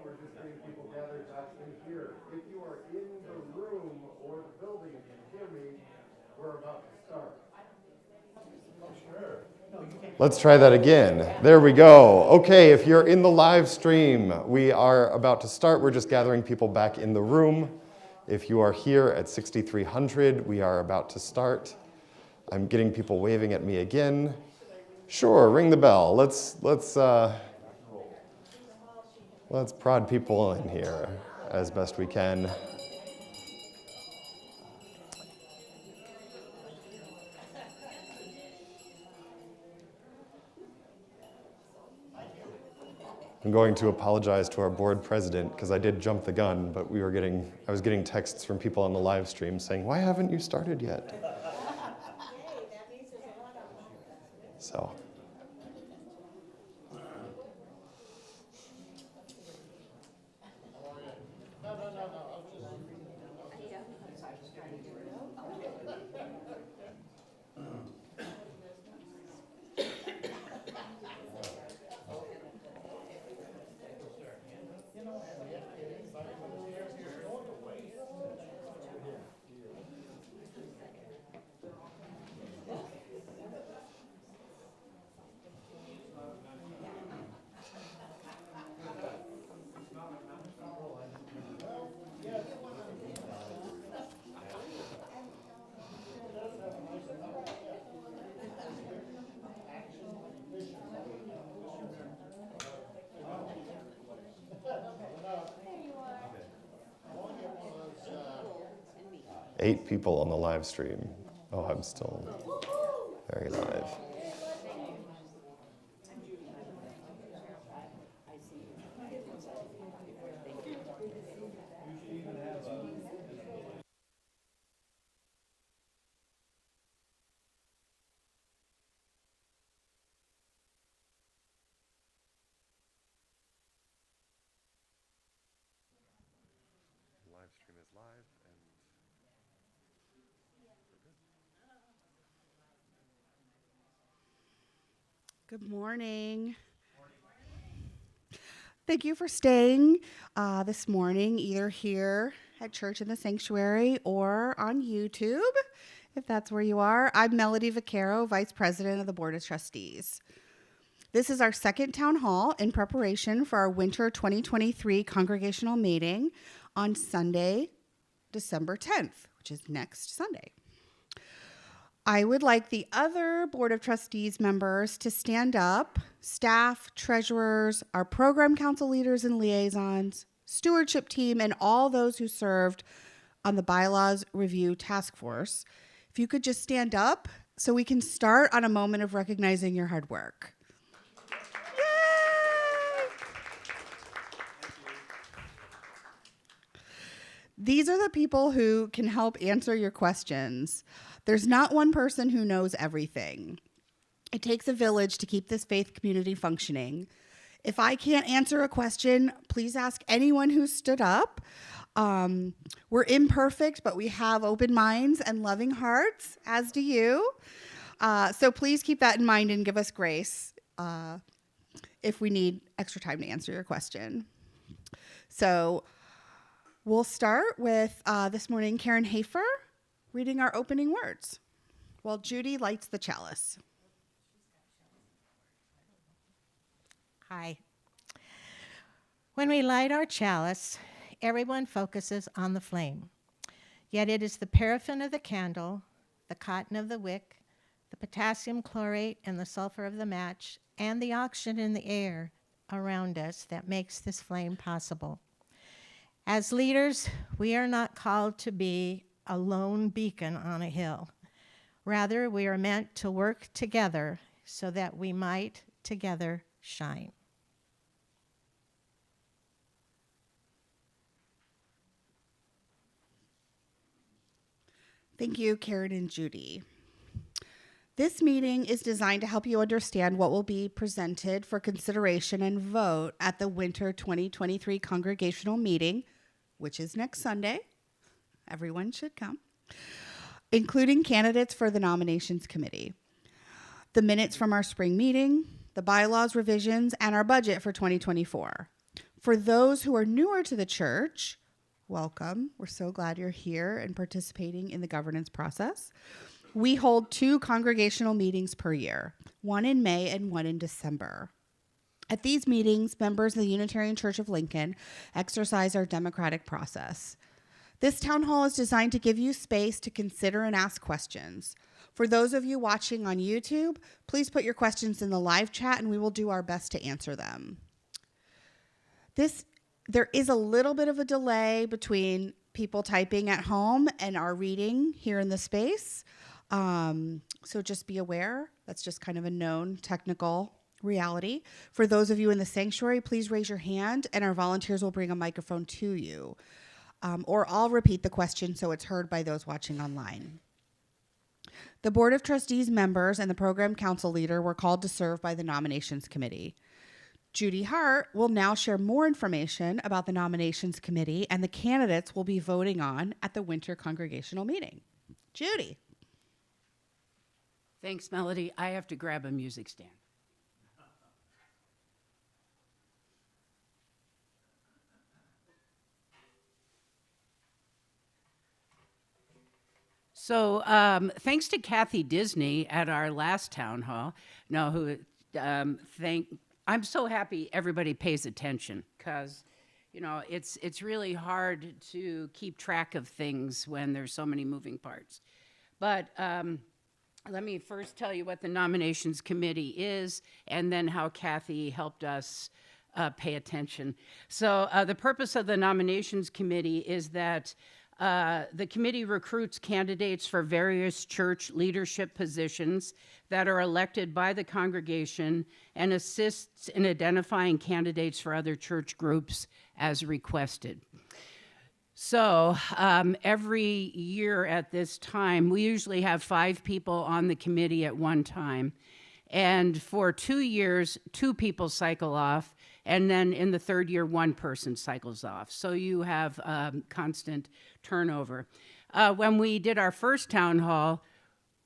we're just getting people gathered back in here. If you are in the room or the building, if you can hear me, we're about to start. Oh, sure. Let's try that again. There we go. Okay, if you're in the live stream, we are about to start. We're just gathering people back in the room. If you are here at 6300, we are about to start. I'm getting people waving at me again. Sure, ring the bell. Let's prod people in here as best we can. I'm going to apologize to our board president because I did jump the gun, but I was getting texts from people on the live stream saying, "Why haven't you started yet?" So. Eight people on the live stream. Oh, I'm still very live. Live stream is live. Good morning. Thank you for staying this morning, either here at Church in the Sanctuary or on YouTube, if that's where you are. I'm Melody Vaquero, Vice President of the Board of Trustees. This is our second town hall in preparation for our winter 2023 congregational meeting on Sunday, December 10th, which is next Sunday. I would like the other Board of Trustees members to stand up, staff, treasurers, our program council leaders and liaisons, stewardship team, and all those who served on the Bylaws Review Task Force. If you could just stand up so we can start on a moment of recognizing your hard work. Yay! These are the people who can help answer your questions. There's not one person who knows everything. It takes a village to keep this faith community functioning. If I can't answer a question, please ask anyone who stood up. We're imperfect, but we have open minds and loving hearts, as do you. So please keep that in mind and give us grace if we need extra time to answer your question. So we'll start with this morning, Karen Hafer reading our opening words while Judy lights the chalice. Hi. When we light our chalice, everyone focuses on the flame. Yet it is the paraffin of the candle, the cotton of the wick, the potassium chlorate and the sulfur of the match, and the oxygen in the air around us that makes this flame possible. As leaders, we are not called to be a lone beacon on a hill. Rather, we are meant to work together so that we might together shine. Thank you, Karen and Judy. This meeting is designed to help you understand what will be presented for consideration and vote at the winter 2023 congregational meeting, which is next Sunday. Everyone should come, including candidates for the nominations committee, the minutes from our spring meeting, the bylaws revisions, and our budget for 2024. For those who are newer to the church, welcome. We're so glad you're here and participating in the governance process. We hold 2 congregational meetings per year, one in May and one in December. At these meetings, members of the Unitarian Church of Lincoln exercise our democratic process. This town hall is designed to give you space to consider and ask questions. For those of you watching on YouTube, please put your questions in the live chat and we will do our best to answer them. There is a little bit of a delay between people typing at home and our reading here in the space. So just be aware. That's just kind of a known technical reality. For those of you in the sanctuary, please raise your hand and our volunteers will bring a microphone to you. Or I'll repeat the question so it's heard by those watching online. The Board of Trustees members and the program council leader were called to serve by the nominations committee. Judy Hart will now share more information about the nominations committee and the candidates we'll be voting on at the winter congregational meeting. Judy. Thanks, Melody. I have to grab a music stand. So thanks to Kathy Disney at our last town hall. I'm so happy everybody pays attention because, you know, it's really hard to keep track of things when there's so many moving parts. But let me first tell you what the nominations committee is and then how Kathy helped us pay attention. So the purpose of the nominations committee is that the committee recruits candidates for various church leadership positions that are elected by the congregation and assists in identifying candidates for other church groups as requested. So every year at this time, we usually have 5 people on the committee at one time. And for 2 years, 2 people cycle off. And then in the 3rd year, 1 person cycles off. So you have constant turnover. When we did our first town hall,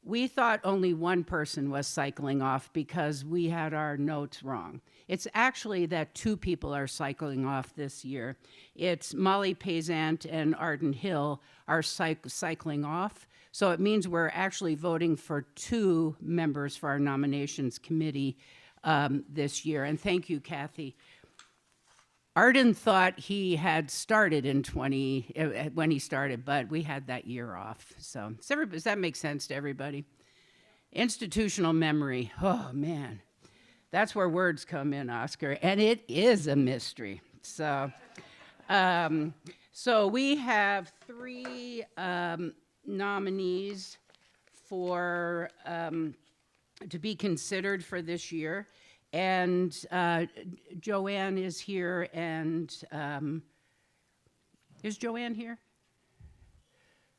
we thought only 1 person was cycling off because we had our notes wrong. It's actually that 2 people are cycling off this year. It's Molly Payzant and Arden Hill are cycling off. So it means we're actually voting for 2 members for our nominations committee this year. And thank you, Kathy. Arden thought he had started in when he started, but we had that year off. So does that make sense to everybody? Institutional memory. Oh, man. That's where words come in, Oscar. And it is a mystery. So we have 3 nominees for to be considered for this year. And Joanne is here, and is Joanne here?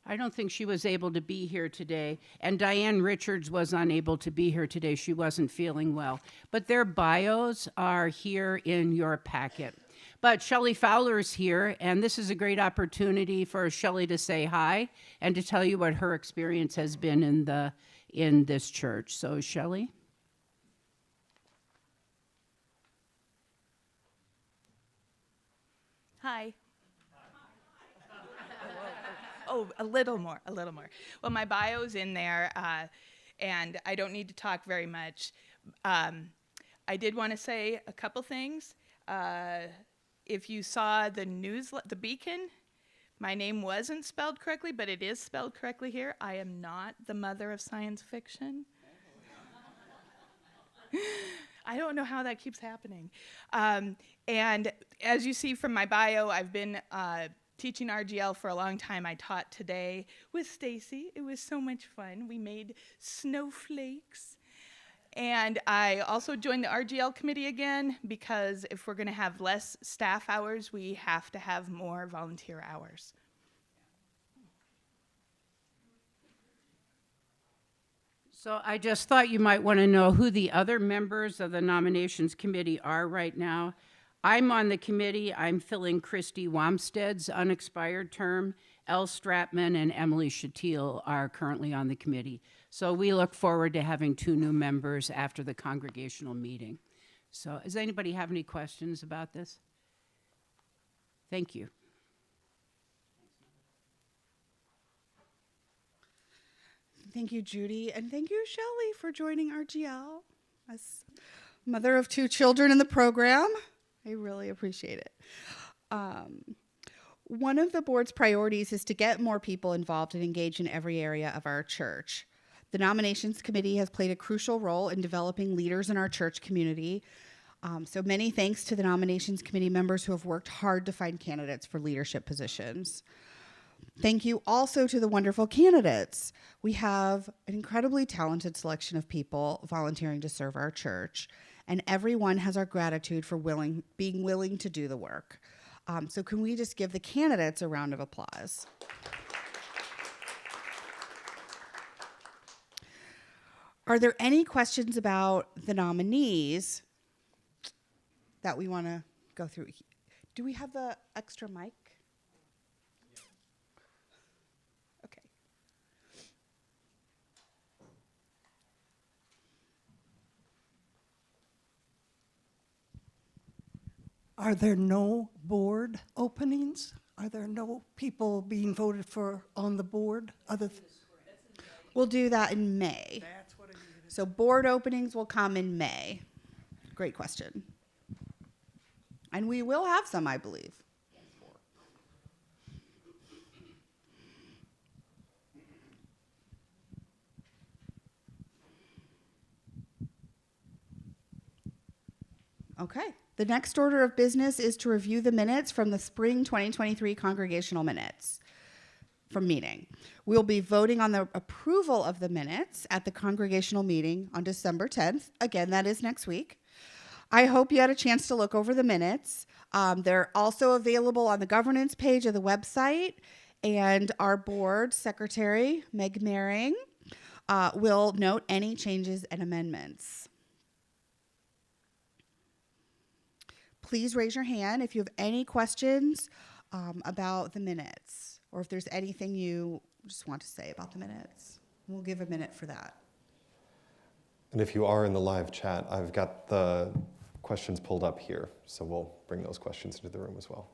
I don't think she was able to be here today. And Diane Richards was unable to be here today. She wasn't feeling well. But their bios are here in your packet. But Shelley Fowler's here, and this is a great opportunity for Shelley to say hi and to tell you what her experience has been in this church. So, Shelley? Hi. Oh, a little more. Well, my bio's in there, and I don't need to talk very much. I did want to say a couple things. If you saw the the Beacon, my name wasn't spelled correctly, but it is spelled correctly here. I am not the mother of science fiction. I don't know how that keeps happening. And as you see from my bio, I've been teaching RGL for a long time. I taught today with Stacy. It was so much fun. We made snowflakes. And I also joined the RGL committee again because if we're going to have less staff hours, we have to have more volunteer hours. So I just thought you might want to know who the other members of the nominations committee are right now. I'm on the committee. I'm filling Christy Wamsted's unexpired term. Elle Stratman and Emily Shatil are currently on the committee. So we look forward to having 2 new members after the congregational meeting. So does anybody have any questions about this? Thank you. Thank you, Judy, and thank you, Shelley, for joining RGL as mother of 2 children in the program. I really appreciate it. One of the board's priorities is to get more people involved and engaged in every area of our church. The nominations committee has played a crucial role in developing leaders in our church community. So many thanks to the nominations committee members who have worked hard to find candidates for leadership positions. Thank you also to the wonderful candidates. We have an incredibly talented selection of people volunteering to serve our church, and everyone has our gratitude for being willing to do the work. So can we just give the candidates a round of applause? Are there any questions about the nominees that we want to go through? Do we have the extra mic? Okay. Are there no board openings? Are there no people being voted for on the board other We'll do that in May. That's what I needed. So board openings will come in May. Great question. And we will have some, I believe. Okay. The next order of business is to review the minutes from the spring 2023 congregational minutes from meeting. We'll be voting on the approval of the minutes at the congregational meeting on December 10th. Again, that is next week. I hope you had a chance to look over the minutes. They're also available on the governance page of the website, and our board secretary, Meg Mering, will note any changes and amendments. Please raise your hand if you have any questions about the minutes, or if there's anything you just want to say about the minutes. We'll give a minute for that. And if you are in the live chat, I've got the questions pulled up here, so we'll bring those questions into the room as well.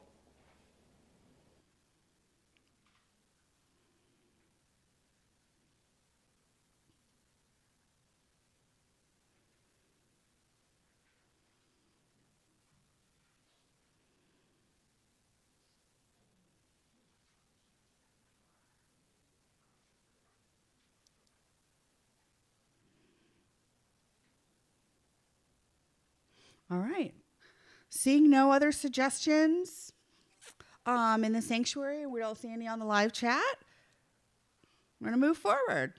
All right. Seeing no other suggestions in the sanctuary, we don't see any on the live chat. We're going to move forward.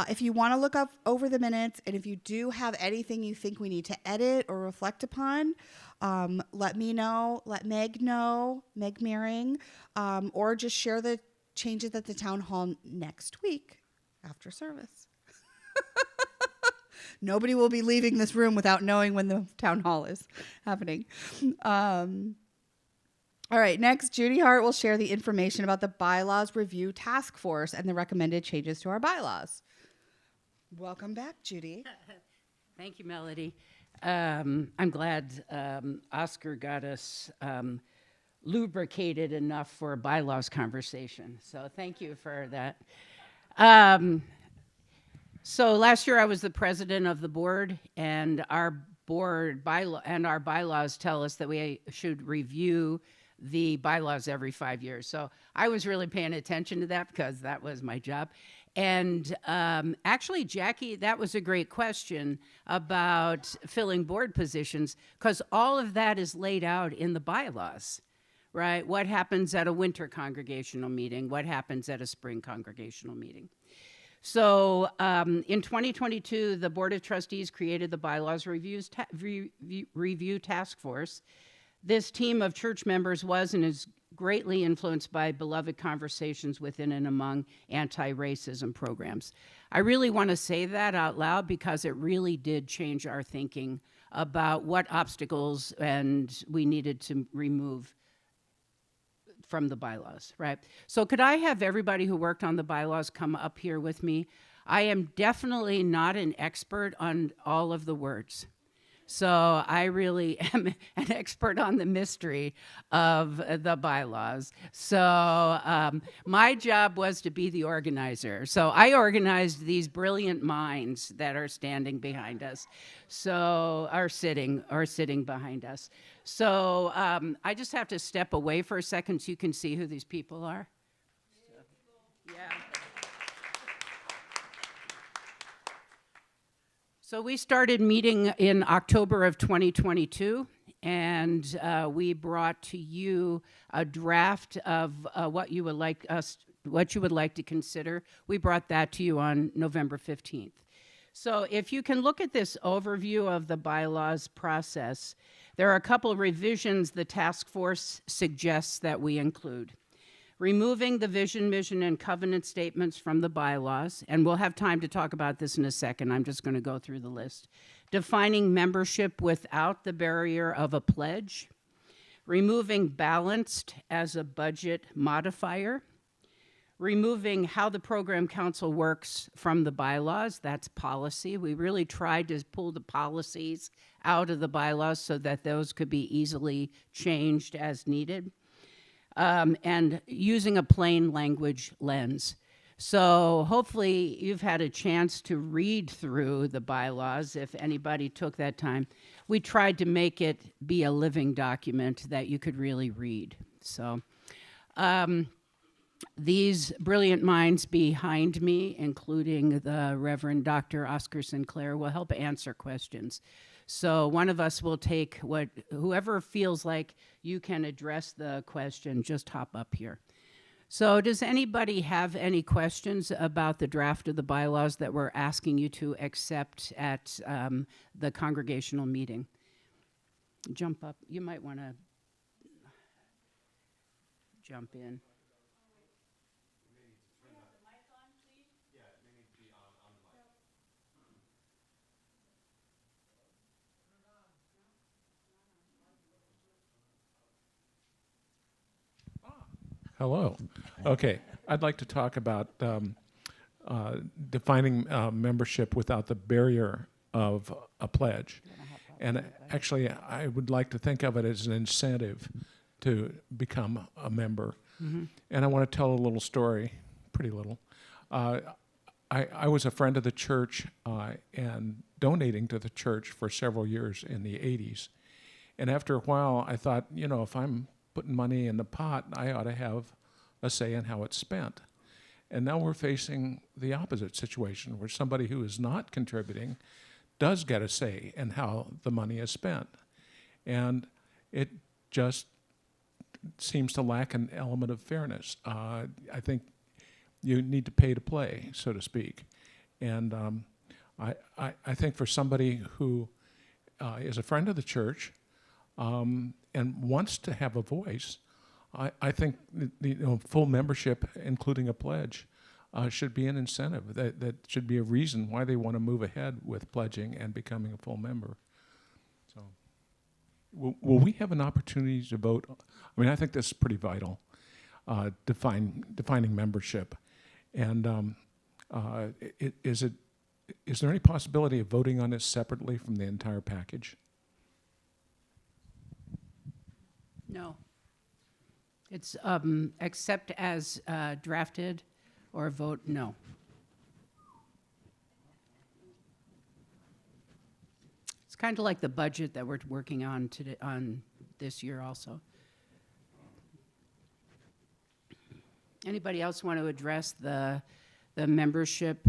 If you want to look up over the minutes, and if you do have anything you think we need to edit or reflect upon, let me know, let Meg know, Meg Mering, or just share the changes at the town hall next week after service. Nobody will be leaving this room without knowing when the town hall is happening. All right, next, Judy Hart will share the information about the Bylaws Review Task Force and the recommended changes to our bylaws. Welcome back, Judy. Thank you, Melody. I'm glad Oscar got us lubricated enough for a bylaws conversation. So thank you for that. So last year I was the president of the board, and our board our bylaws tell us that we should review the bylaws every 5 years. So I was really paying attention to that because that was my job. And actually, Jackie, that was a great question about filling board positions, because all of that is laid out in the bylaws, right? What happens at a winter congregational meeting? What happens at a spring congregational meeting? So in 2022, the Board of Trustees created the Bylaws Review Task Force. This team of church members was and is greatly influenced by beloved conversations within and among anti-racism programs. I really want to say that out loud because it really did change our thinking about what obstacles and we needed to remove from the bylaws, right? So could I have everybody who worked on the bylaws come up here with me? I am definitely not an expert on all of the words. So I really am an expert on the mystery of the bylaws. So my job was to be the organizer. So I organized these brilliant minds that are standing behind us. So are sitting behind us. So I just have to step away for a second so you can see who these people are. Yeah. So we started meeting in October of 2022, and we brought to you a draft of what you would like to consider. We brought that to you on November 15th. So if you can look at this overview of the bylaws process, there are a couple of revisions the task force suggests that we include. Removing the vision, mission, and covenant statements from the bylaws, and we'll have time to talk about this in a second. I'm just going to go through the list. Defining membership without the barrier of a pledge. Removing balanced as a budget modifier. Removing how the program council works from the bylaws, that's policy. We really tried to pull the policies out of the bylaws so that those could be easily changed as needed. And using a plain language lens. So hopefully you've had a chance to read through the bylaws if anybody took that time. We tried to make it be a living document that you could really read. So these brilliant minds behind me, including the Reverend Dr. Oscar Sinclair, will help answer questions. So one of us will take whoever feels like you can address the question, just hop up here. So does anybody have any questions about the draft of the bylaws that we're asking you to accept at the congregational meeting? Jump up. You might want to jump in. Hello. Okay, I'd like to talk about defining membership without the barrier of a pledge. And actually, I would like to think of it as an incentive to become a member. Mm-hmm. And I want to tell a little story, pretty little. I was a friend of the church and donating to the church for several years in the 80s. And after a while, I thought, if I'm putting money in the pot, I ought to have a say in how it's spent. And now we're facing the opposite situation, where somebody who is not contributing does get a say in how the money is spent. And it just seems to lack an element of fairness. I think you need to pay to play, so to speak. And I think for somebody who is a friend of the church, and wants to have a voice, I think the full membership, including a pledge, should be an incentive. That should be a reason why they want to move ahead with pledging and becoming a full member. So, will we have an opportunity to vote? I mean, I think this is pretty vital, defining membership. And is there any possibility of voting on this separately from the entire package? No. It's accept as drafted or vote no. It's kind of like the budget that we're working on today, on this year also. Anybody else want to address the membership?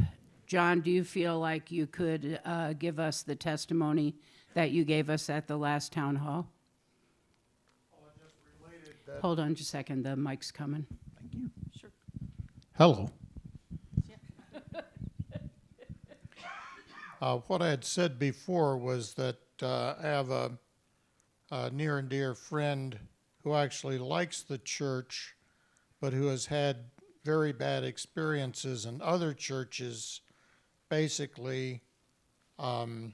John, do you feel like you could give us the testimony that you gave us at the last town hall? Hold on just a second, the mic's coming. Thank you. Sure. Hello. What I had said before was that I have a near and dear friend who actually likes the church, but who has had very bad experiences in other churches. Basically, you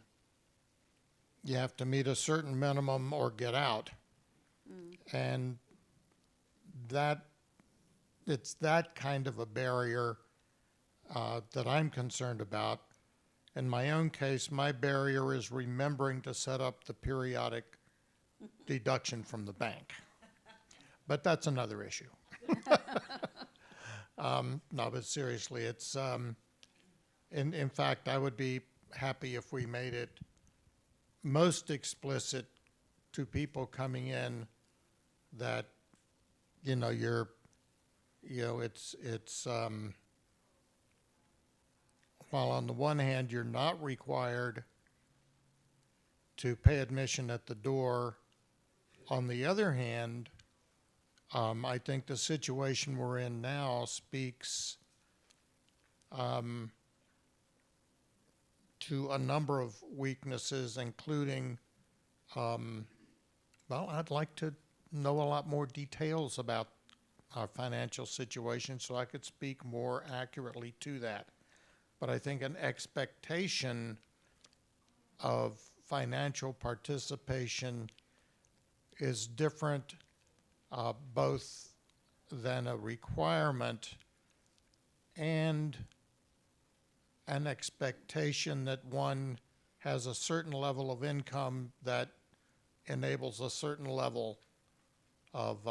have to meet a certain minimum or get out. And it's that kind of a barrier that I'm concerned about. In my own case, my barrier is remembering to set up the periodic deduction from the bank. But that's another issue. No, but seriously, it's, in fact, I would be happy if we made it most explicit to people coming in that, while on the one hand, you're not required to pay admission at the door, on the other hand, I think the situation we're in now speaks to a number of weaknesses, including, I'd like to know a lot more details about our financial situation so I could speak more accurately to that. But I think an expectation of financial participation is different both than a requirement and an expectation that one has a certain level of income that enables a certain level of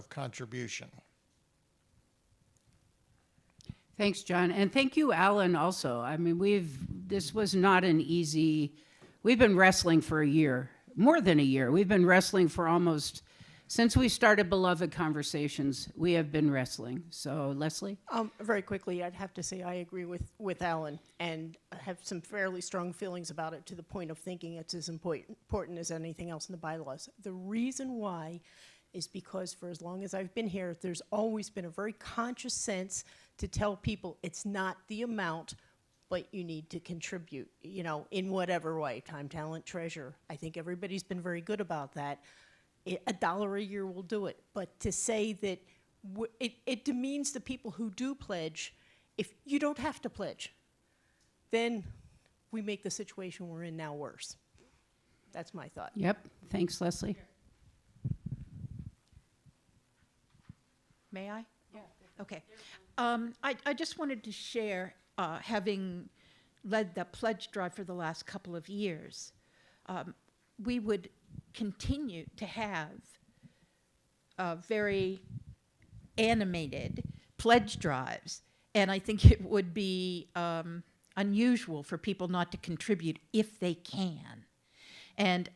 contribution. Thanks, John. And thank you, Alan, also. I mean, this was not an easy, we've been wrestling for a year, more than a year. We've been wrestling for almost, since we started Beloved Conversations, we have been wrestling. So, Leslie? Very quickly, I'd have to say I agree with Alan and have some fairly strong feelings about it to the point of thinking it's as important as anything else in the bylaws. The reason why is because for as long as I've been here, there's always been a very conscious sense to tell people it's not the amount, but you need to contribute, in whatever way, time, talent, treasure. I think everybody's been very good about that. $1 a year will do it. But to say that it demeans the people who do pledge, if you don't have to pledge, then we make the situation we're in now worse. That's my thought. Yep. Thanks, Leslie. May I? Yeah. Okay. I just wanted to share, having led the pledge drive for the last couple of years, we would continue to have very animated pledge drives, and I think it would be unusual for people not to contribute if they can. And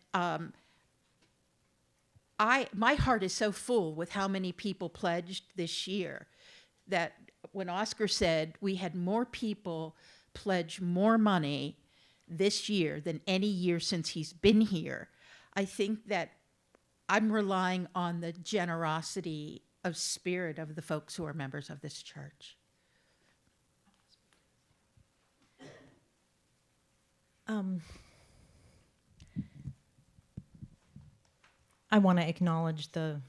my heart is so full with how many people pledged this year that when Oscar said we had more people pledge more money this year than any year since he's been here, I think that I'm relying on the generosity of spirit of the folks who are members of this church. I want to acknowledge the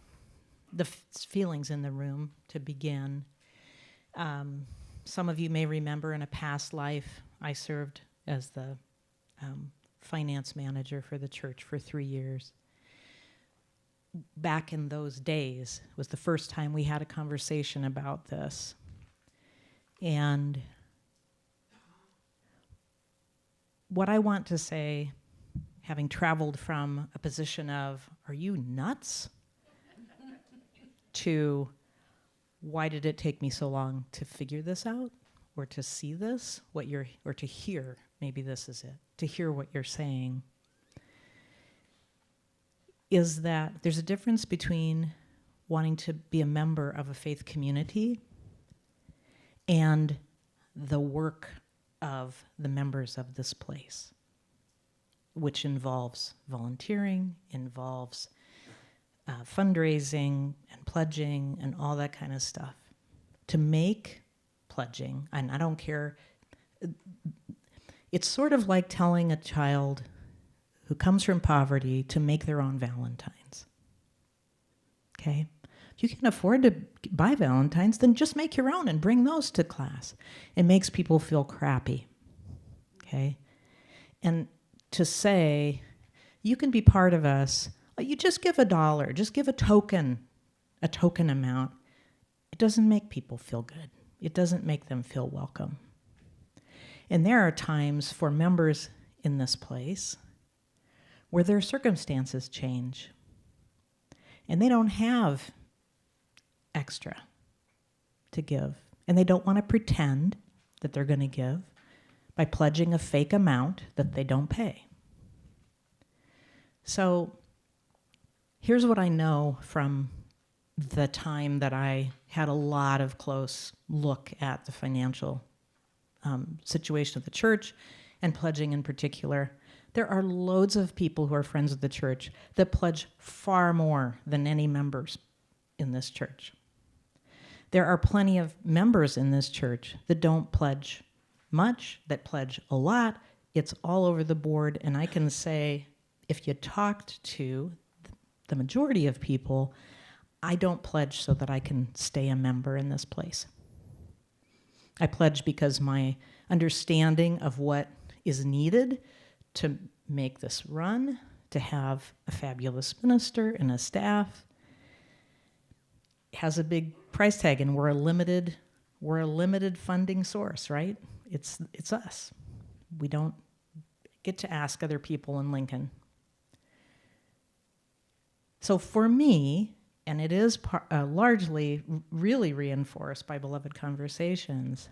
feelings in the room to begin. Some of you may remember in a past life, I served as the finance manager for the church for 3 years. Back in those days was the first time we had a conversation about this. And what I want to say, having traveled from a position of, are you nuts? to, why did it take me so long to figure this out? Or to see this, or to hear, maybe this is it, to hear what you're saying, is that there's a difference between wanting to be a member of a faith community and the work of the members of this place, which involves volunteering, involves fundraising and pledging and all that kind of stuff. To make pledging, and I don't care, it's sort of like telling a child who comes from poverty to make their own Valentines. Okay? If you can afford to buy Valentines, then just make your own and bring those to class. It makes people feel crappy. Okay? And to say, you can be part of us, you just give $1, just give a token amount. It doesn't make people feel good. It doesn't make them feel welcome. And there are times for members in this place where their circumstances change and they don't have extra to give. And they don't want to pretend that they're going to give by pledging a fake amount that they don't pay. So here's what I know from the time that I had a lot of close look at the financial situation of the church and pledging in particular. There are loads of people who are friends of the church that pledge far more than any members in this church. There are plenty of members in this church that don't pledge much, that pledge a lot. It's all over the board, and I can say, if you talked to the majority of people, I don't pledge so that I can stay a member in this place. I pledge because my understanding of what is needed to make this run, to have a fabulous minister and a staff, has a big price tag, and we're a limited funding source, right? It's us. We don't get to ask other people in Lincoln. So for me, and it is largely really reinforced by Beloved Conversations,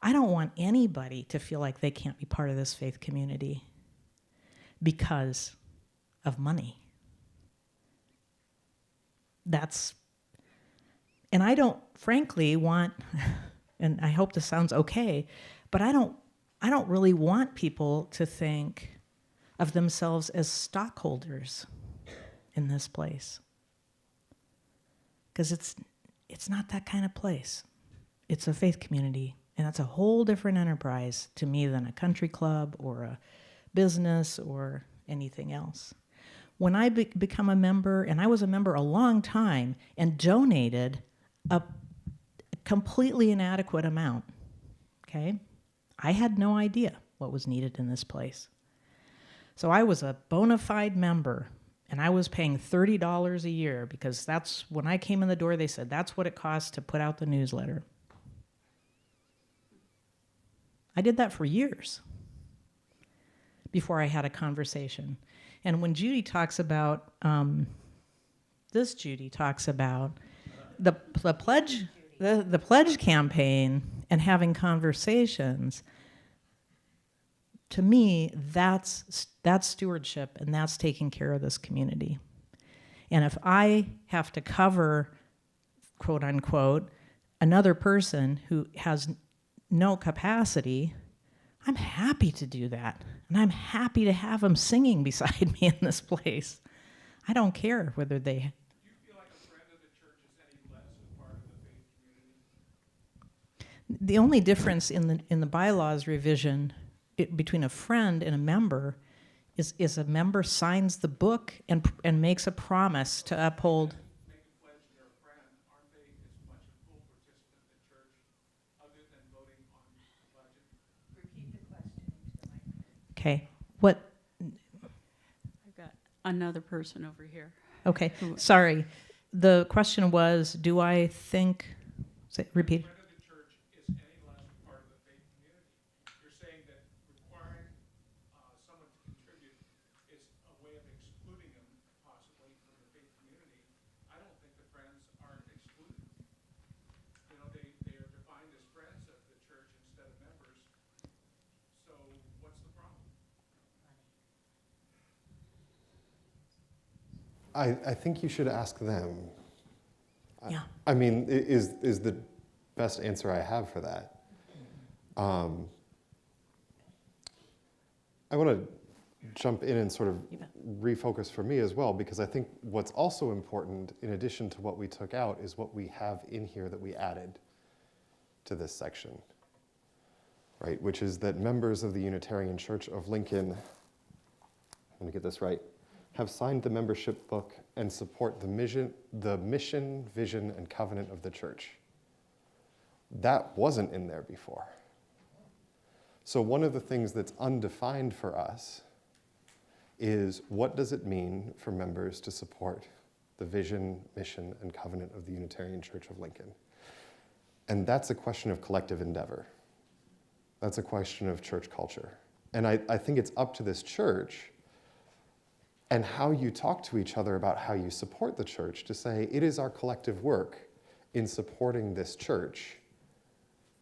I don't want anybody to feel like they can't be part of this faith community because of money. And I don't, frankly, want, and I hope this sounds okay, but I don't really want people to think of themselves as stockholders in this place. Because it's not that kind of place. It's a faith community, and that's a whole different enterprise to me than a country club or a business or anything else. When I become a member, and I was a member a long time, and donated a completely inadequate amount, okay? I had no idea what was needed in this place. So I was a bona fide member, and I was paying $30 a year because that's, when I came in the door, they said that's what it costs to put out the newsletter. I did that for years before I had a conversation. And when Judy talks about, Judy talks about the pledge campaign and having conversations, to me, that's stewardship, and that's taking care of this community. And if I have to cover, quote unquote, another person who has no capacity, I'm happy to do that. And I'm happy to have them singing beside me in this place. I don't care whether they... Do you feel like a friend of the church is any less a part of the faith community? The only difference in the bylaws revision between a friend and a member is a member signs the book and makes a promise to uphold. Make a pledge to their friend, aren't they as much a full participant in the church other than voting on the budget? Repeat the question. Okay. What? I've got another person over here. Okay. Sorry. The question was, do I think? Repeat. I think you should ask them. Yeah. I mean, is the best answer I have for that. I want to jump in and sort of refocus for me as well, because I think what's also important, in addition to what we took out, is what we have in here that we added to this section, right? Which is that members of the Unitarian Church of Lincoln, I'm going to get this right, have signed the membership book and support the mission, vision, and covenant of the church. That wasn't in there before. So one of the things that's undefined for us is, what does it mean for members to support the vision, mission, and covenant of the Unitarian Church of Lincoln? And that's a question of collective endeavor. That's a question of church culture. And I think it's up to this church and how you talk to each other about how you support the church to say, it is our collective work in supporting this church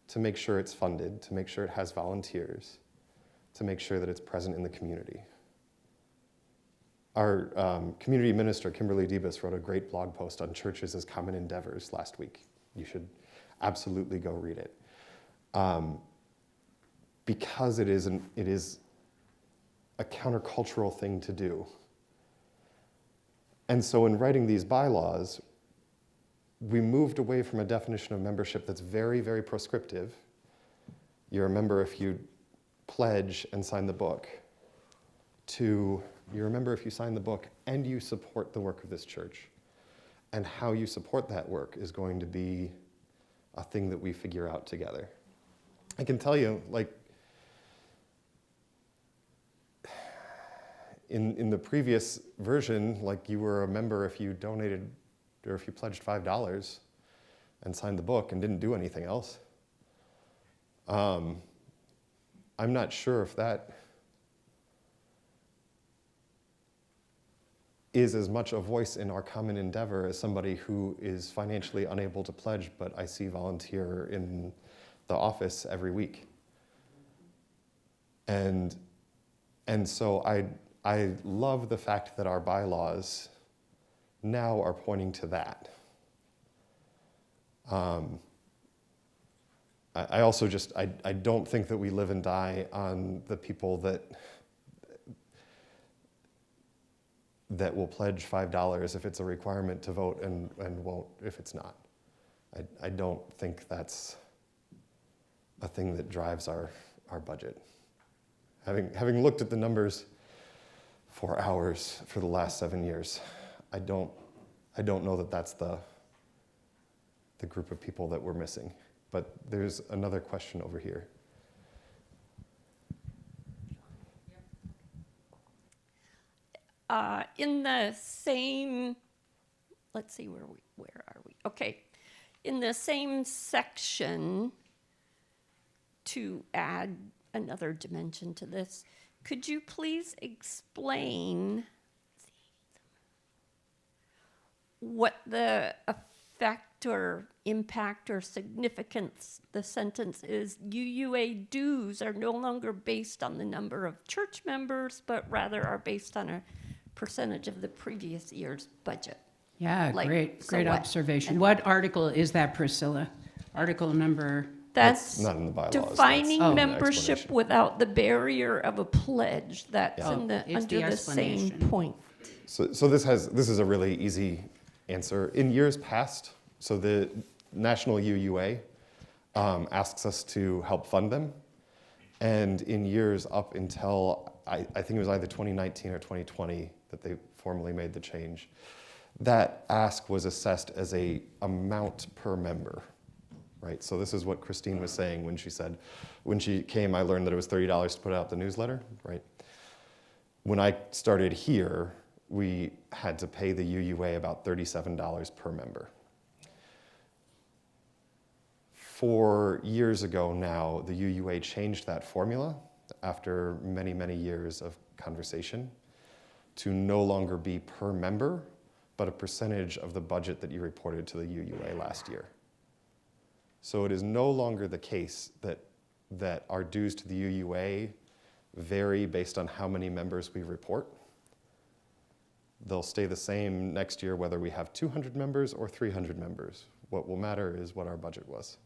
to make sure it's funded, to make sure it has volunteers, to make sure that it's present in the community. Our community minister, Kimberly Debus, wrote a great blog post on churches as common endeavors last week. You should absolutely go read it. Because it is a countercultural thing to do. And so in writing these bylaws, we moved away from a definition of membership that's very, very prescriptive. You're a member if you pledge and sign the book, to you remember if you sign the book and you support the work of this church. And how you support that work is going to be a thing that we figure out together. I can tell you, like, in the previous version, like, you were a member if you donated or if you pledged $5 and signed the book and didn't do anything else. I'm not sure if that is as much a voice in our common endeavor as somebody who is financially unable to pledge, but I see volunteer in the office every week. And so I love the fact that our bylaws now are pointing to that. I also just, I don't think that we live and die on the people that will pledge $5 if it's a requirement to vote and won't if it's not. I don't think that's a thing that drives our budget. Having looked at the numbers for hours for the last 7 years, I don't know that that's the group of people that we're missing. But there's another question over here. In the same, let's see, where are we? Okay, in the same section, to add another dimension to this, could you please explain what the effect or impact or significance the sentence is? UUA dues are no longer based on the number of church members, but rather are based on a percentage of the previous year's budget. Yeah, Like, great so what? observation. What article is that, Priscilla? Article number? That's not in the bylaws. defining That's membership explanation. without the barrier of a pledge. That's Oh, it's under the the same explanation. point. So this is a really easy answer. In years past, so the National UUA asks us to help fund them. And in years up until, I think it was either 2019 or 2020 that they formally made the change, that ask was assessed as a amount per member, right? So this is what Christine was saying when she said, when she came, I learned that it was $30 to put out the newsletter, right? When I started here, we had to pay the UUA about $37 per member. 4 years ago now, the UUA changed that formula after many, many years of conversation to no longer be per member, but a percentage of the budget that you reported to the UUA last year. So it is no longer the case that our dues to the UUA vary based on how many members we report. They'll stay the same next year whether we have 200 members or 300 members. What will matter is what our budget was.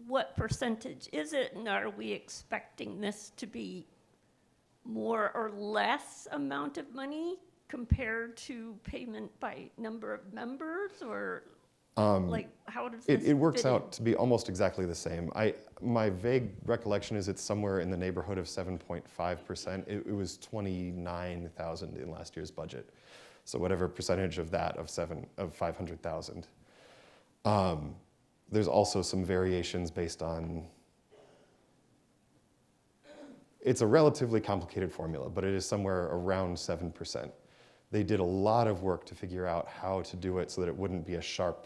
What percentage is it, and are we expecting this to be more or less amount of money compared to payment by number of members, or like how does this It works fit in? out to be almost exactly the same. My vague recollection is it's somewhere in the neighborhood of 7.5%. It was 29,000 in last year's budget. So whatever percentage of that of 500,000. There's also some variations based on, it's a relatively complicated formula, but it is somewhere around 7%. they did a lot of work to figure out how to do it so that it wouldn't be a sharp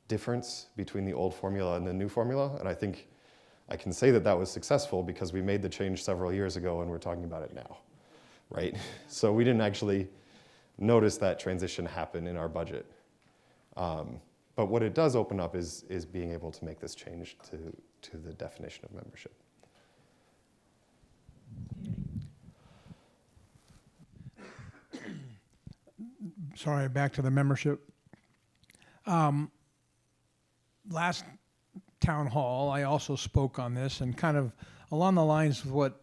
difference between the old formula and the new formula. And I think I can say that that was successful because we made the change several years ago and we're talking about it now, right? So we didn't actually notice that transition happen in our budget. But what it does open up is being able to make this change to the definition of membership. Sorry, back to the membership. Last town hall, I also spoke on this and kind of along the lines of what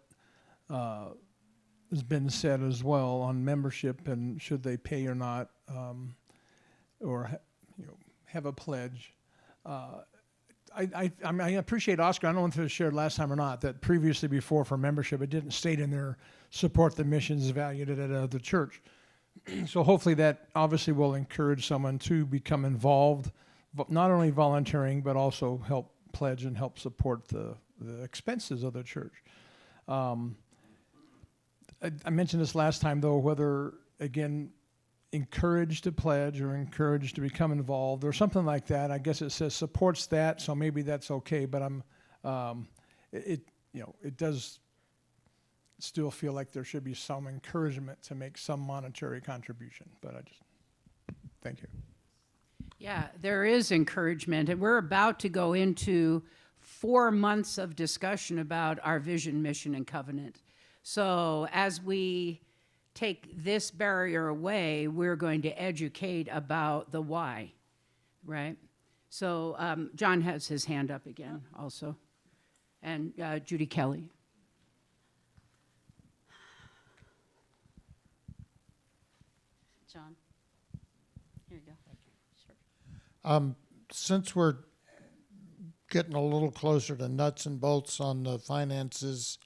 has been said as well on membership and should they pay or not, or have a pledge. I appreciate Oscar. I don't know if it was shared last time or not that previously before for membership it didn't state in there support the missions valued at the church. So hopefully that obviously will encourage someone to become involved, not only volunteering, but also help pledge and help support the expenses of the church. I mentioned this last time, though, whether, again, encouraged to pledge or encouraged to become involved or something like that. I guess it says supports that, so maybe that's okay, but it does still feel like there should be some encouragement to make some monetary contribution, but thank you. Yeah, there is encouragement, and we're about to go into 4 months of discussion about our vision, mission, and covenant. So as we take this barrier away, we're going to educate about the why, right? So John has his hand up again also, and Judy Kelly. John, here you go. Sure. Since we're getting a little closer to nuts and bolts on the finances,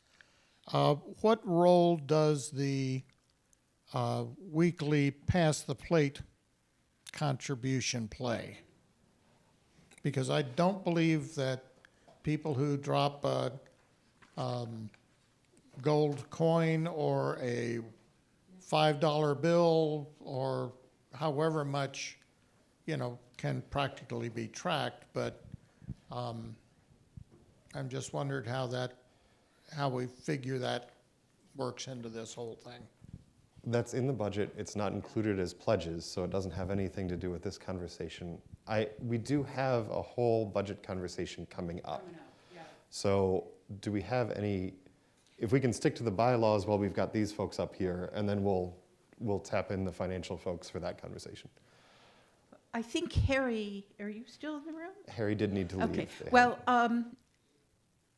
what role does the weekly pass the plate contribution play? Because I don't believe that people who drop a gold coin or a $5 bill or however much, can practically be tracked, but I'm just wondered how we figure that works into this whole thing. That's in the budget. It's not included as pledges, so it doesn't have anything to do with this conversation. We do have a whole budget conversation coming up. So do we have any, if we can stick to the bylaws while we've got these folks up here, and then we'll tap in the financial folks for that conversation. I think Harry, are you still in the room? Harry did need to leave. Okay. Well,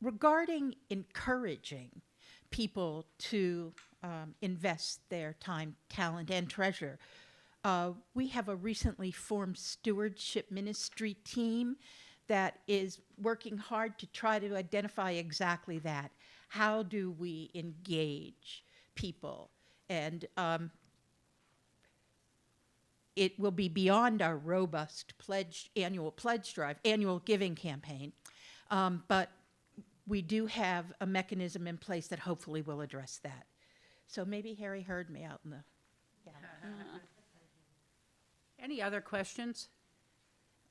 regarding encouraging people to invest their time, talent, and treasure, we have a recently formed stewardship ministry team that is working hard to try to identify exactly that. How do we engage people? And it will be beyond our robust annual pledge drive, annual giving campaign, but we do have a mechanism in place that hopefully will address that. So maybe Harry heard me out in the... Yeah. Any other questions?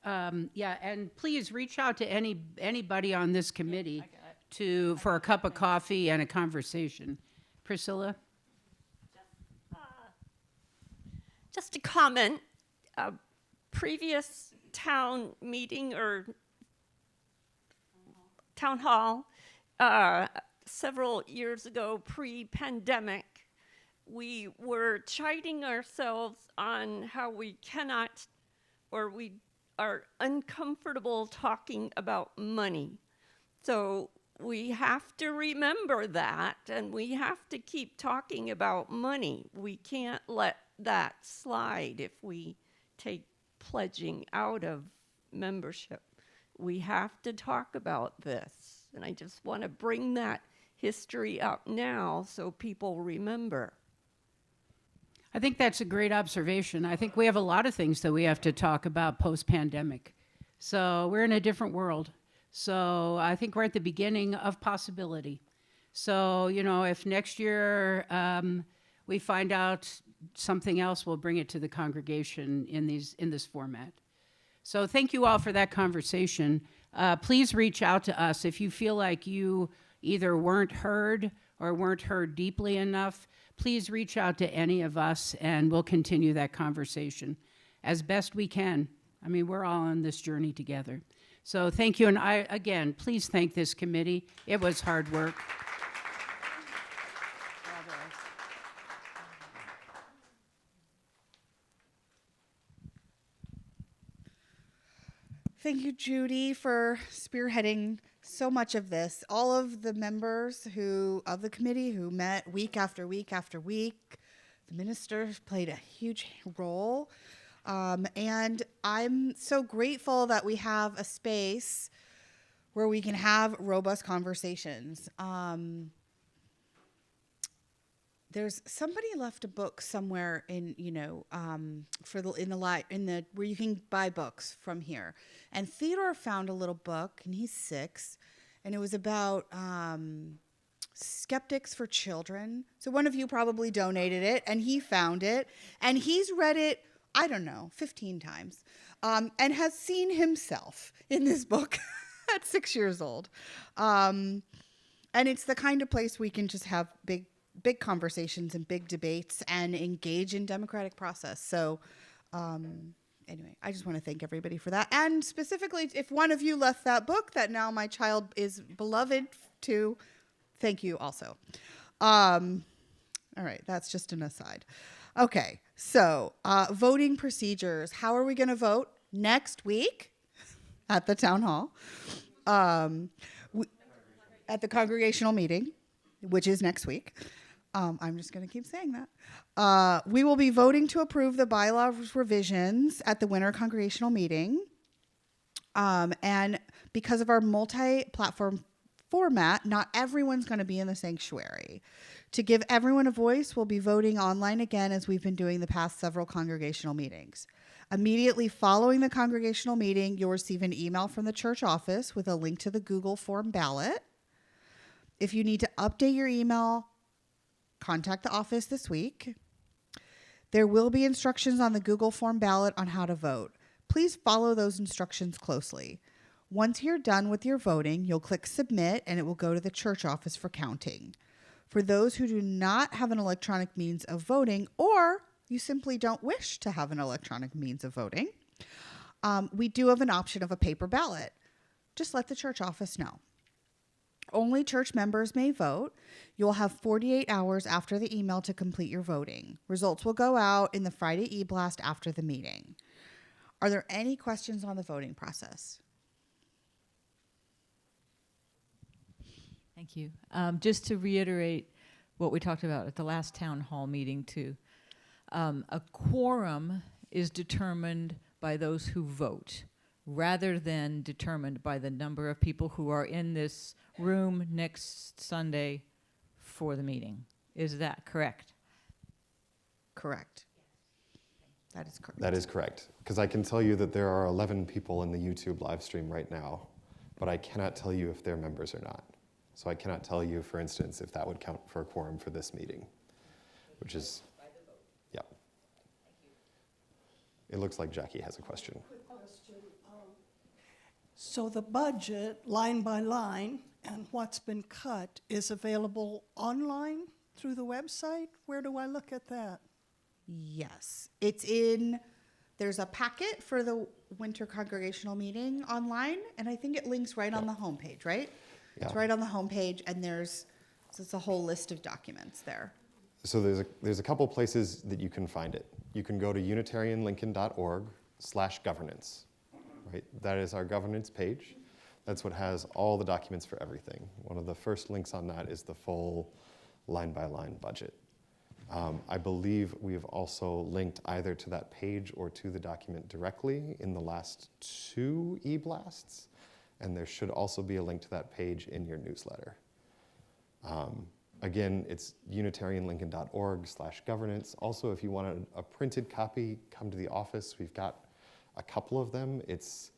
Yeah, and please reach out to anybody on this committee for a cup of coffee and a conversation. Priscilla? Just a comment, previous town meeting or town hall, several years ago, pre-pandemic, we were chiding ourselves on how we cannot, or we are uncomfortable talking about money. So we have to remember that, and we have to keep talking about money. We can't let that slide if we take pledging out of membership. We have to talk about this, and I just want to bring that history up now so people remember. I think that's a great observation. I think we have a lot of things that we have to talk about post-pandemic. So we're in a different world. So I think we're at the beginning of possibility. So, if next year we find out something else, we'll bring it to the congregation in this format. So thank you all for that conversation. Please reach out to us if you feel like you either weren't heard or weren't heard deeply enough. Please reach out to any of us and we'll continue that conversation as best we can. I mean, we're all on this journey together. So thank you. And again, please thank this committee. It was hard work. Thank you, Judy, for spearheading so much of this. All of the members of the committee who met week after week after week, the ministers played a huge role. And I'm so grateful that we have a space where we can have robust conversations. There's somebody left a book somewhere in, where you can buy books from here. And Theodore found a little book, and he's 6, and it was about skeptics for children. So one of you probably donated it, and he found it, and he's read it, 15 times, and has seen himself in this book at 6 years old. And it's the kind of place we can just have big conversations and big debates and engage in democratic process. So anyway, I just want to thank everybody for that. And specifically, if one of you left that book that now my child is beloved to, thank you also. All right, that's just an aside. Okay, so voting procedures. How are we going to vote? Next week at the town hall, at the congregational meeting, which is next week. I'm just going to keep saying that. We will be voting to approve the bylaw revisions at the winter congregational meeting. And because of our multi-platform format, not everyone's going to be in the sanctuary. To give everyone a voice, we'll be voting online again as we've been doing the past several congregational meetings. Immediately following the congregational meeting, you'll receive an email from the church office with a link to the Google form ballot. If you need to update your email, contact the office this week. There will be instructions on the Google form ballot on how to vote. Please follow those instructions closely. Once you're done with your voting, you'll click submit and it will go to the church office for counting. For those who do not have an electronic means of voting, or you simply don't wish to have an electronic means of voting, we do have an option of a paper ballot. Just let the church office know. Only church members may vote. You'll have 48 hours after the email to complete your voting. Results will go out in the Friday e-blast after the meeting. Are there any questions on the voting process? Thank you. Just to reiterate what we talked about at the last town hall meeting too, a quorum is determined by those who vote, rather than determined by the number of people who are in this room next Sunday for the meeting. Is that correct? Correct. That is correct. That is correct. Because I can tell you that there are 11 people in the YouTube live stream right now, but I cannot tell you if they're members or not. So I cannot tell you, for instance, if that would count for a quorum for this meeting, which is, yeah. It looks like Jackie has a question. So the budget, line by line, and what's been cut is available online through the website? Where do I look at that? Yes. There's a packet for the winter congregational meeting online, and I think it links right on the homepage, right? Yeah. It's right on the homepage, and there's a whole list of documents there. So there's a couple places that you can find it. You can go to unitarianlincoln.org/governance. Right? That is our governance page. That's what has all the documents for everything. One of the first links on that is the full line-by-line budget. I believe we've also linked either to that page or to the document directly in the last 2 e-blasts, and there should also be a link to that page in your newsletter. Again, it's unitarianlincoln.org/governance. Also, if you want a printed copy, come to the office. We've got a couple of them. It's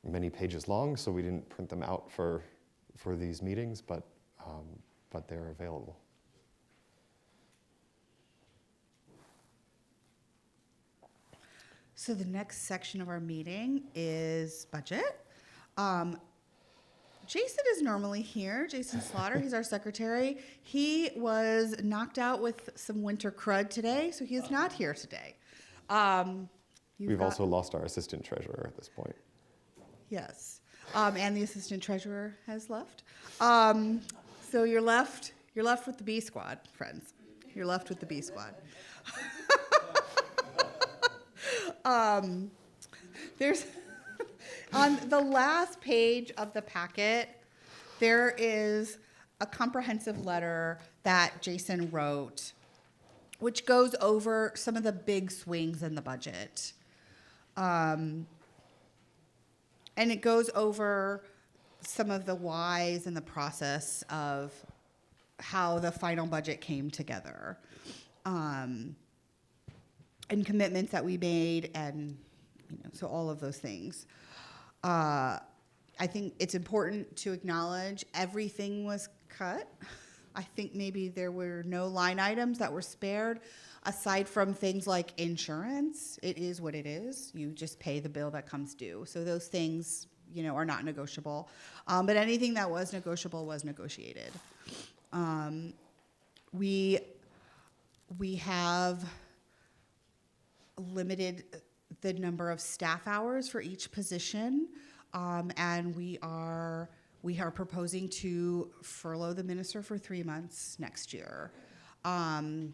many pages long, so we didn't print them out for these meetings, but they're available. So the next section of our meeting is budget. Jason is normally here. Jason Slaughter, he's our secretary. He was knocked out with some winter crud today, so he is not here today. We've also lost our assistant treasurer at this point. Yes, and the assistant treasurer has left. So you're left with the B squad, friends. You're left with the B squad. There's on the last page of the packet, there is a comprehensive letter that Jason wrote, which goes over some of the big swings in the budget. And it goes over some of the whys and the process of how the final budget came together. And commitments that we made, and so all of those things. I think it's important to acknowledge everything was cut. I think maybe there were no line items that were spared, aside from things like insurance. It is what it is. You just pay the bill that comes due. So those things, are not negotiable. But anything that was negotiable was negotiated. We have limited the number of staff hours for each position, and we are proposing to furlough the minister for 3 months next year, and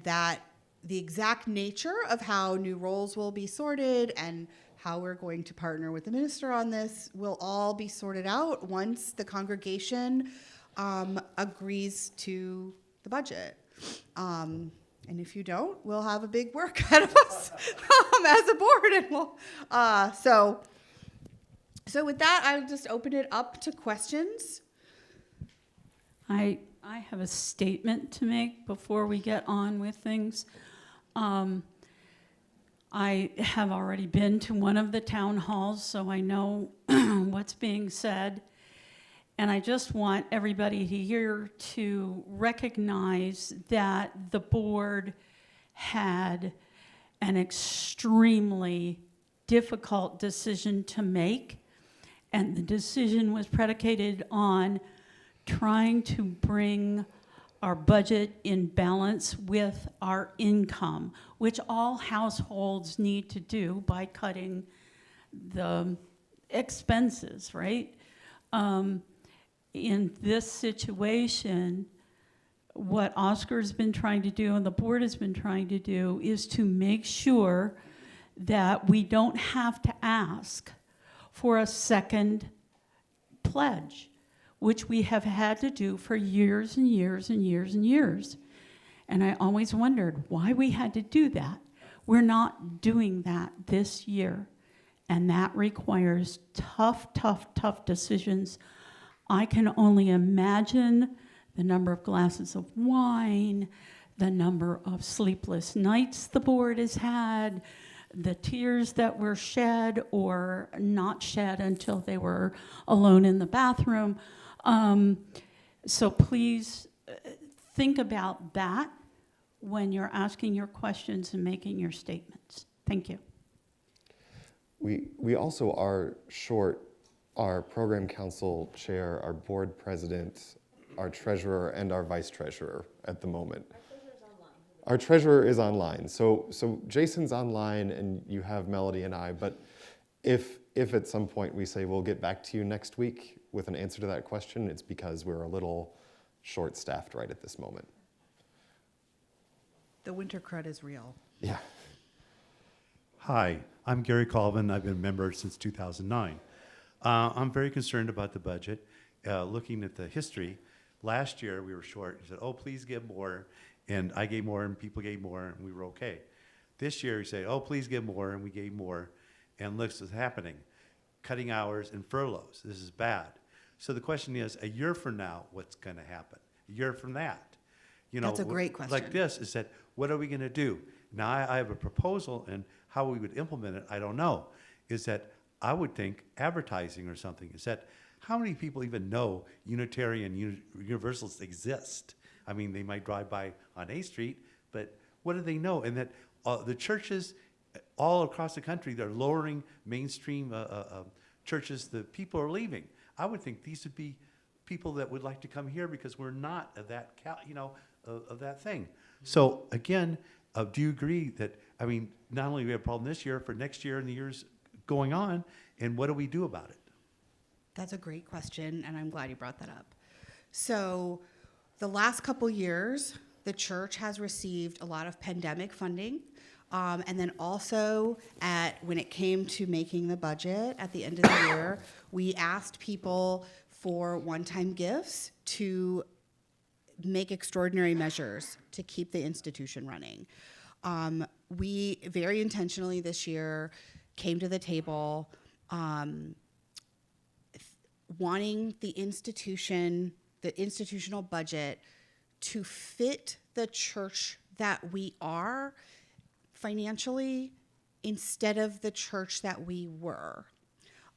that the exact nature of how new roles will be sorted and how we're going to partner with the minister on this will all be sorted out once the congregation agrees to the budget. And if you don't, we'll have a big work ahead of us as a board. And so with that, I'll just open it up to questions. I have a statement to make before we get on with things. I have already been to one of the town halls, so I know what's being said. And I just want everybody here to recognize that the board had an extremely difficult decision to make. And the decision was predicated on trying to bring our budget in balance with our income, which all households need to do by cutting the expenses, right? In this situation, what Oscar's been trying to do and the board has been trying to do is to make sure that we don't have to ask for a second pledge, which we have had to do for years and years and years and years. And I always wondered why we had to do that. We're not doing that this year. And that requires tough, tough, tough decisions. I can only imagine the number of glasses of wine, the number of sleepless nights the board has had, the tears that were shed or not shed until they were alone in the bathroom. So please think about that when you're asking your questions and making your statements. Thank you. We also are short our program council chair, our board president, our treasurer, and our vice treasurer at the moment. Our treasurer is online. So Jason's online and you have Melody and I, but if at some point we say we'll get back to you next week with an answer to that question, it's because we're a little short-staffed right at this moment. The winter crud is real. Yeah. Hi, I'm Gary Colvin. I've been a member since 2009. I'm very concerned about the budget. Looking at the history, last year we were short. He said, oh, please give more. And I gave more and people gave more and we were okay. This year we say, oh, please give more, and we gave more. And look what's happening. Cutting hours and furloughs. This is bad. So the question is, a year from now, what's going to happen? A year from that? That's a great question. Like this, is that, what are we going to do? Now, I have a proposal, and how we would implement it, I don't know. Is that I would think advertising or something. Is that how many people even know Unitarian Universalists exist? I mean, they might drive by on A Street, but what do they know? And that the churches all across the country, they're lowering mainstream churches. The people are leaving. I would think these would be people that would like to come here because we're not of that, of that thing. So again, do you agree that, I mean, not only do we have a problem this year, for next year and the years going on, and what do we do about it? That's a great question, and I'm glad you brought that up. So the last couple years, the church has received a lot of pandemic funding. And then also, when it came to making the budget at the end of the year, we asked people for one-time gifts to make extraordinary measures to keep the institution running. We very intentionally this year came to the table wanting the institutional budget to fit the church that we are financially instead of the church that we were.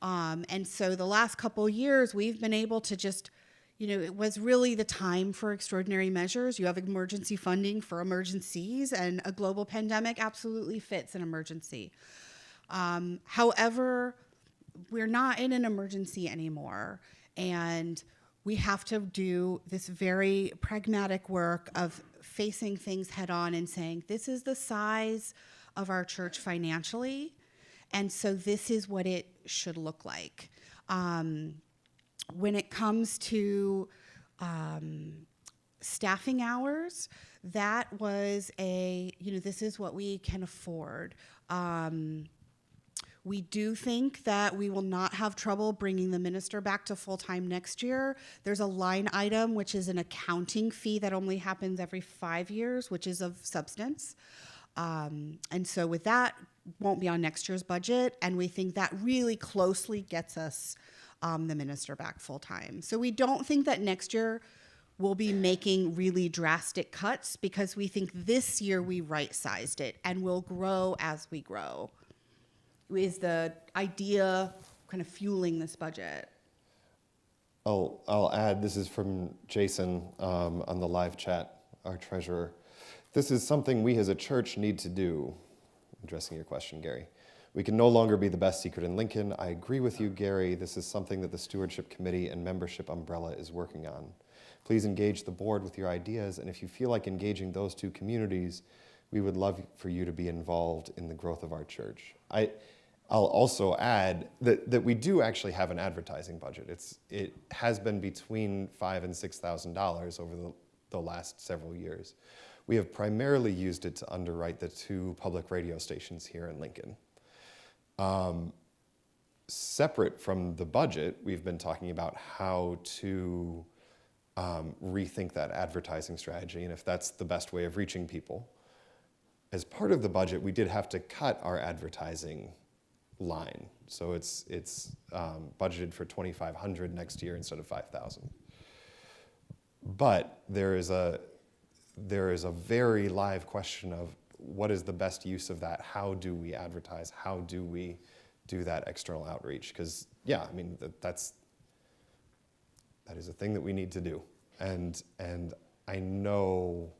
And so the last couple years, we've been able to just, it was really the time for extraordinary measures. You have emergency funding for emergencies, and a global pandemic absolutely fits an emergency. However, we're not in an emergency anymore, and we have to do this very pragmatic work of facing things head on and saying, this is the size of our church financially, and so this is what it should look like. When it comes to staffing hours, that was this is what we can afford. We do think that we will not have trouble bringing the minister back to full-time next year. There's a line item, which is an accounting fee that only happens every 5 years, which is of substance. And so with that, won't be on next year's budget. And we think that really closely gets us the minister back full-time. So we don't think that next year we'll be making really drastic cuts, because we think this year we right-sized it and we'll grow as we grow. Is the idea kind of fueling this budget? I'll add, this is from Jason on the live chat, our treasurer. This is something we as a church need to do, addressing your question, Gary. We can no longer be the best secret in Lincoln. I agree with you, Gary. This is something that the Stewardship Committee and Membership Umbrella is working on. Please engage the board with your ideas, and if you feel like engaging those two communities, we would love for you to be involved in the growth of our church. I'll also add that we do actually have an advertising budget. It has been between $5,000 and $6,000 over the last several years. We have primarily used it to underwrite the 2 public radio stations here in Lincoln. Separate from the budget, we've been talking about how to rethink that advertising strategy, and if that's the best way of reaching people. As part of the budget, we did have to cut our advertising line. So it's budgeted for $2,500 next year instead of $5,000. But there is a very live question of what is the best use of that? How do we advertise? How do we do that external outreach? Because that is a thing that we need to do. And I know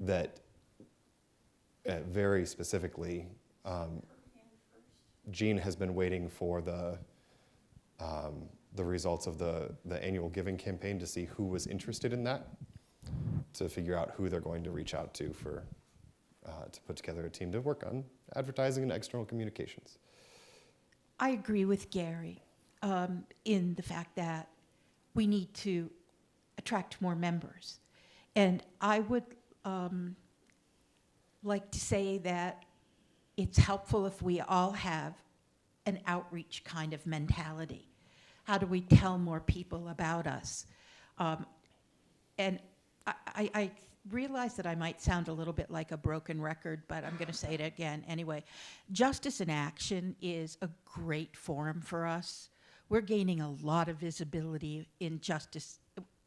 that very specifically, Jean has been waiting for the results of the annual giving campaign to see who was interested in that, to figure out who they're going to reach out to to put together a team to work on advertising and external communications. I agree with Gary in the fact that we need to attract more members. And I would like to say that it's helpful if we all have an outreach kind of mentality. How do we tell more people about us? And I realize that I might sound a little bit like a broken record, but I'm going to say it again anyway. Justice in Action is a great forum for us. We're gaining a lot of visibility in Justice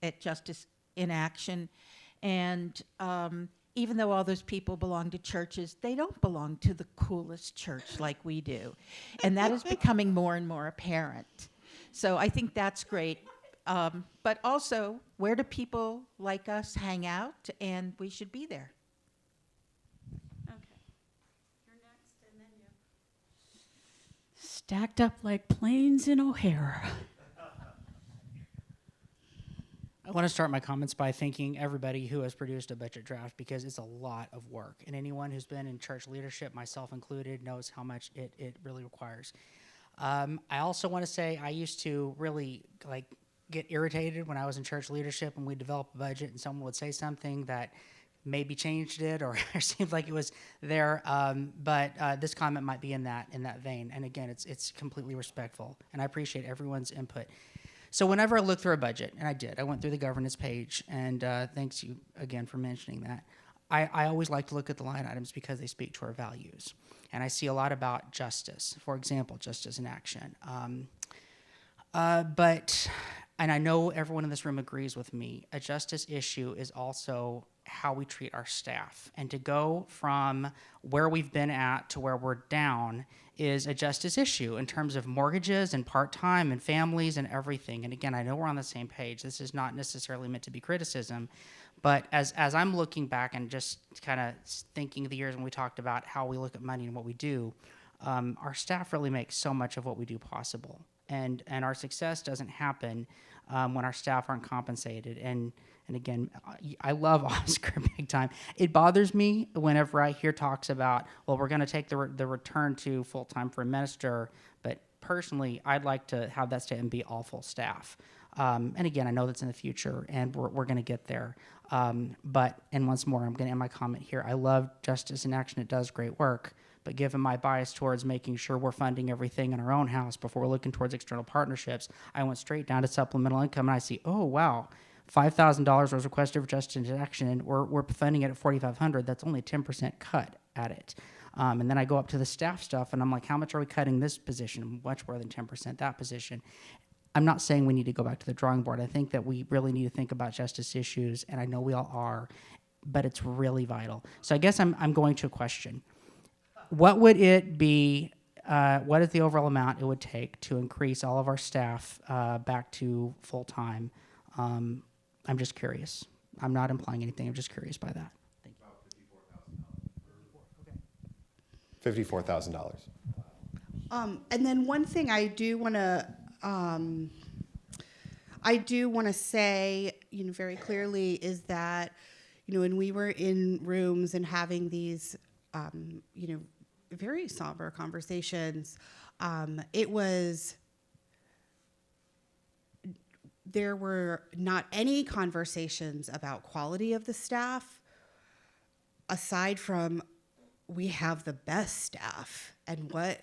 in Action, and even though all those people belong to churches, they don't belong to the coolest church like we do. And that is becoming more and more apparent. So I think that's great. But also, where do people like us hang out? And we should be there. Okay. stacked up like planes in O'Hare. I want to start my comments by thanking everybody who has produced a budget draft because it's a lot of work. And anyone who's been in church leadership, myself included, knows how much it really requires. I also want to say I used to really get irritated when I was in church leadership and we developed a budget and someone would say something that maybe changed it or seemed like it was there. But this comment might be in that vein. And again, it's completely respectful and I appreciate everyone's input. So whenever I look through a budget, and I did, I went through the governance page, and thanks you again for mentioning that. I always like to look at the line items because they speak to our values. And I see a lot about justice, for example, justice in action. And I know everyone in this room agrees with me, a justice issue is also how we treat our staff. And to go from where we've been at to where we're down is a justice issue in terms of mortgages and part-time and families and everything. And again, I know we're on the same page. This is not necessarily meant to be criticism. But as I'm looking back and just kind of thinking of the years when we talked about how we look at money and what we do, our staff really makes so much of what we do possible. And our success doesn't happen when our staff aren't compensated. And again, I love Oscar big time. It bothers me whenever I hear talks about, well, we're going to take the return to full-time for a minister. But personally, I'd like to have that statement be all full staff. And again, I know that's in the future, and we're going to get there. And once more, I'm going to end my comment here. I love Justice in Action. It does great work. But given my bias towards making sure we're funding everything in our own house before we're looking towards external partnerships, I went straight down to supplemental income, and I see, oh, wow, $5,000 was requested for Justice in Action, and we're funding it at $4,500. That's only a 10% cut at it. And then I go up to the staff stuff, and I'm like, how much are we cutting this position? Much more than 10% that position. I'm not saying we need to go back to the drawing board. I think that we really need to think about justice issues, and I know we all are, but it's really vital. So I guess I'm going to a question. What would it be, what is the overall amount it would take to increase all of our staff back to full-time? I'm just curious. I'm not implying anything. I'm just curious by that. Thank you. $54,000. And then one thing I do want to say, very clearly is that, when we were in rooms and having these, very somber conversations, there were not any conversations about quality of the staff, aside from we have the best staff and what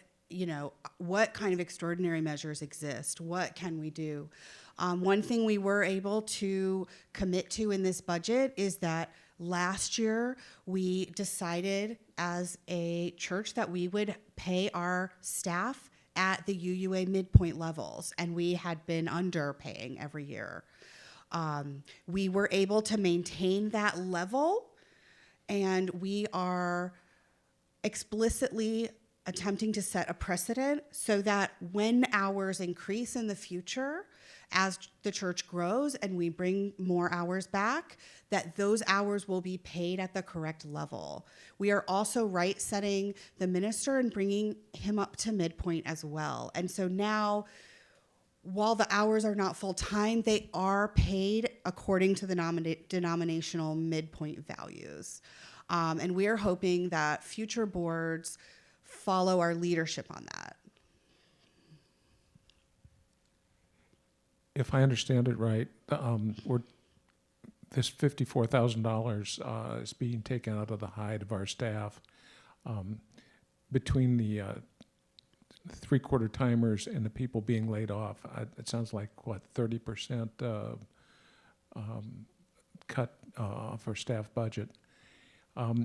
kind of extraordinary measures exist? What can we do? One thing we were able to commit to in this budget is that last year we decided as a church that we would pay our staff at the UUA midpoint levels, and we had been underpaying every year. We were able to maintain that level, and we are explicitly attempting to set a precedent so that when hours increase in the future, as the church grows and we bring more hours back, that those hours will be paid at the correct level. We are also right-setting the minister and bringing him up to midpoint as well. And so now, while the hours are not full-time, they are paid according to the denominational midpoint values. And we are hoping that future boards follow our leadership on that. If I understand it right, this $54,000 is being taken out of the hide of our staff. Between the three-quarter timers and the people being laid off, it sounds like, 30% cut off our staff budget. Are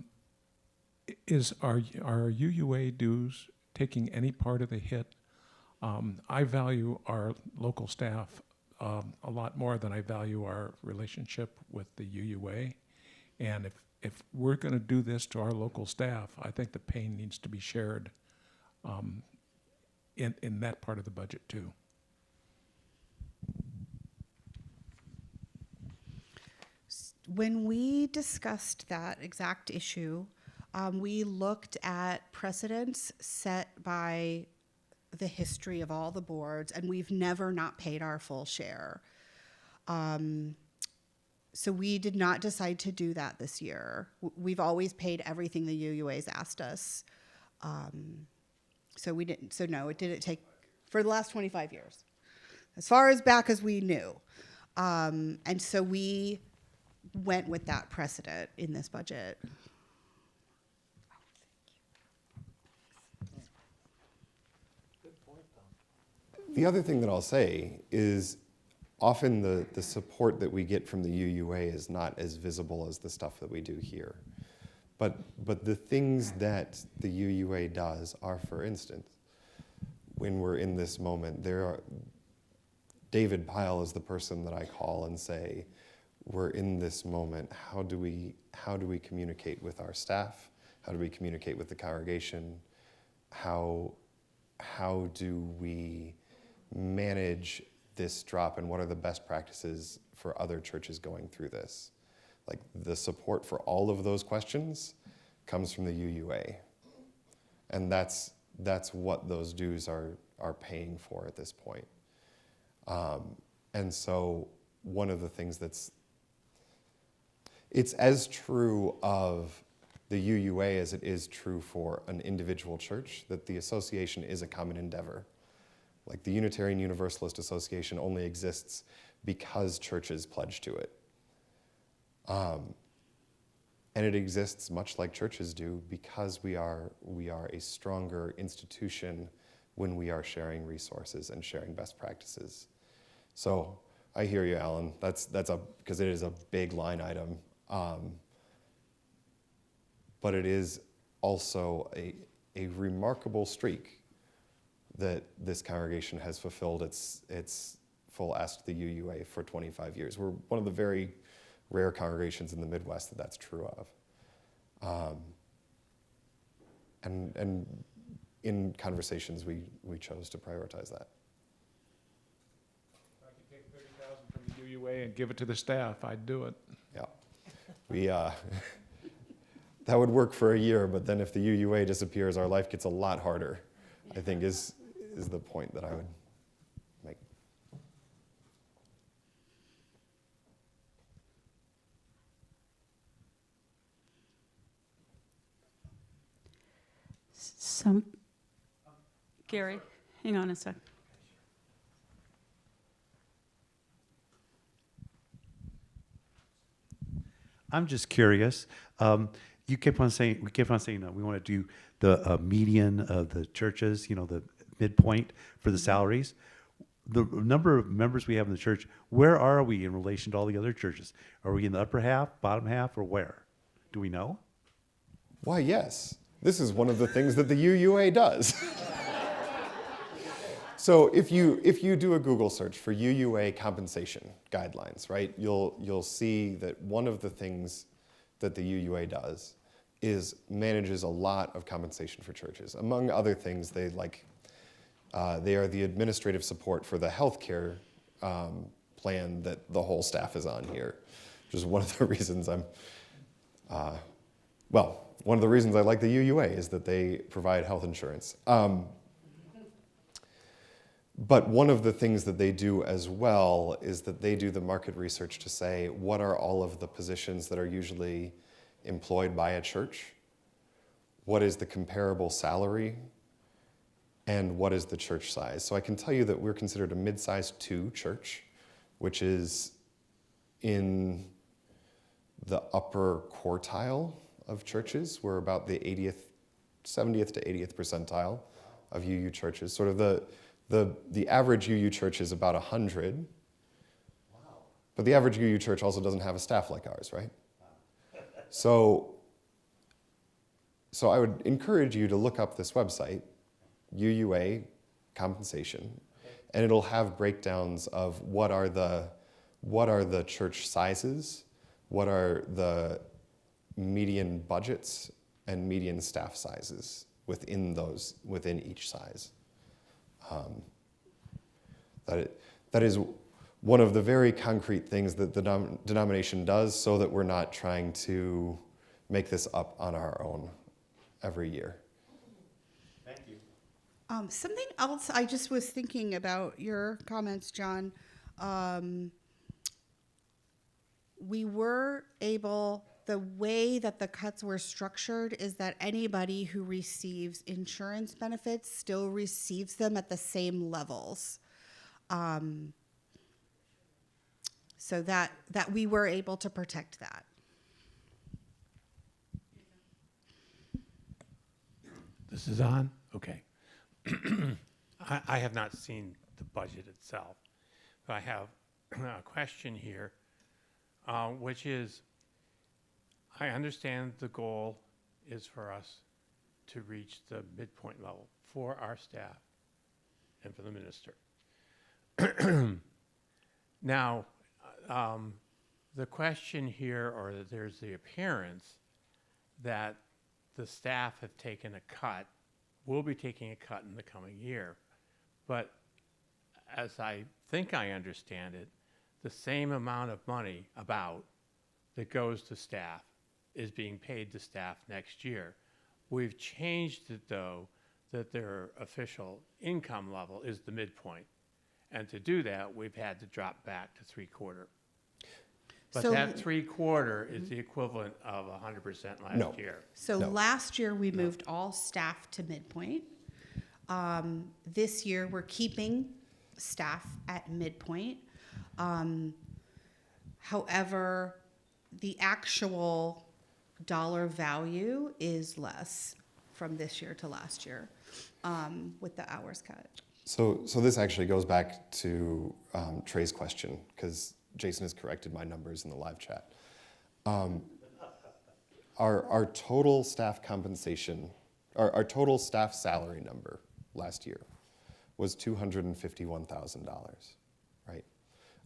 UUA dues taking any part of the hit? I value our local staff a lot more than I value our relationship with the UUA. And if we're going to do this to our local staff, I think the pain needs to be shared in that part of the budget too. When we discussed that exact issue, we looked at precedents set by the history of all the boards, and we've never not paid our full share. So we did not decide to do that this year. We've always paid everything the UUA's asked us. So we didn't. So no, it didn't take for the last 25 years, as far as back as we knew. And so we went with that precedent in this budget. The other thing that I'll say is often the support that we get from the UUA is not as visible as the stuff that we do here. But the things that the UUA does are, for instance, when we're in this moment, David Pyle is the person that I call and say, we're in this moment, how do we communicate with our staff? How do we communicate with the congregation? How do we manage this drop, and what are the best practices for other churches going through this? Like, the support for all of those questions comes from the UUA. And that's what those dues are paying for at this point. And so one of the things it's as true of the UUA as it is true for an individual church, that the association is a common endeavor. Like, the Unitarian Universalist Association only exists because churches pledge to it. And it exists much like churches do because we are a stronger institution when we are sharing resources and sharing best practices. So I hear you, Alan. That's because it is a big line item. But it is also a remarkable streak that this congregation has fulfilled its full ask to the UUA for 25 years. We're one of the very rare congregations in the Midwest that's true of. And in conversations, we chose to prioritize that. If I could take $30,000 from the UUA and give it to the staff, I'd do it. Yeah. That would work for a year, but then if the UUA disappears, our life gets a lot harder, I think is the point that I would make. Gary, hang on a sec. I'm just curious. We kept on saying that we want to do the median of the churches, the midpoint for the salaries. The number of members we have in the church, where are we in relation to all the other churches? Are we in the upper half, bottom half, or where? Do we know? Why, yes. This is one of the things that the UUA does. So if you do a Google search for UUA compensation guidelines, right, you'll see that one of the things that the UUA does is manages a lot of compensation for churches. Among other things, they are the administrative support for the healthcare plan that the whole staff is on here, which is one of the reasons one of the reasons I like the UUA is that they provide health insurance. But one of the things that they do as well is that they do the market research to say, what are all of the positions that are usually employed by a church? What is the comparable salary? And what is the church size? So I can tell you that we're considered a mid-sized 2 church, which is in the upper quartile of churches. We're about the 70th to 80th percentile of UU churches. Sort of the average UU church is about 100. Wow. But the average UU church also doesn't have a staff like ours, right? So I would encourage you to look up this website, UUA compensation, and it'll have breakdowns of what are the church sizes, what are the median budgets and median staff sizes within each size. That is one of the very concrete things that the denomination does so that we're not trying to make this up on our own every year. Thank you. Something else I just was thinking about your comments, John. We were able, the way that the cuts were structured is that anybody who receives insurance benefits still receives them at the same levels. So that we were able to protect that. This is on? Okay. I have not seen the budget itself. But I have a question here, which is, I understand the goal is for us to reach the midpoint level for our staff and for the minister. Now, the question here, or that there's the appearance that the staff have taken a cut, will be taking a cut in the coming year. But as I think I understand it, the same amount of money that goes to staff is being paid to staff next year. We've changed it, though, that their official income level is the midpoint. And to do that, we've had to drop back to 3/4. But So- that 3/4 is the equivalent of 100% last year. So last year we moved all staff to midpoint. This year we're keeping staff at midpoint. However, the actual dollar value is less from this year to last year with the hours cut. So this actually goes back to Trey's question, because Jason has corrected my numbers in the live chat. Our total staff compensation, our total staff salary number last year was $251,000, right?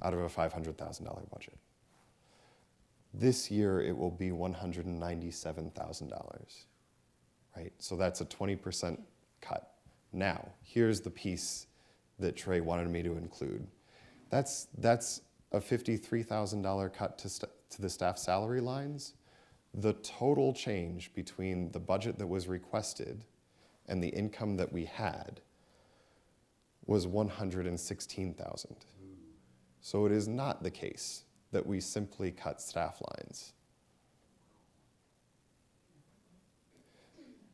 Out of a $500,000 budget. This year it will be $197,000, right? So that's a 20% cut. Now, here's the piece that Trey wanted me to include. That's a $53,000 cut to the staff salary lines. The total change between the budget that was requested and the income that we had was $116,000. So it is not the case that we simply cut staff lines.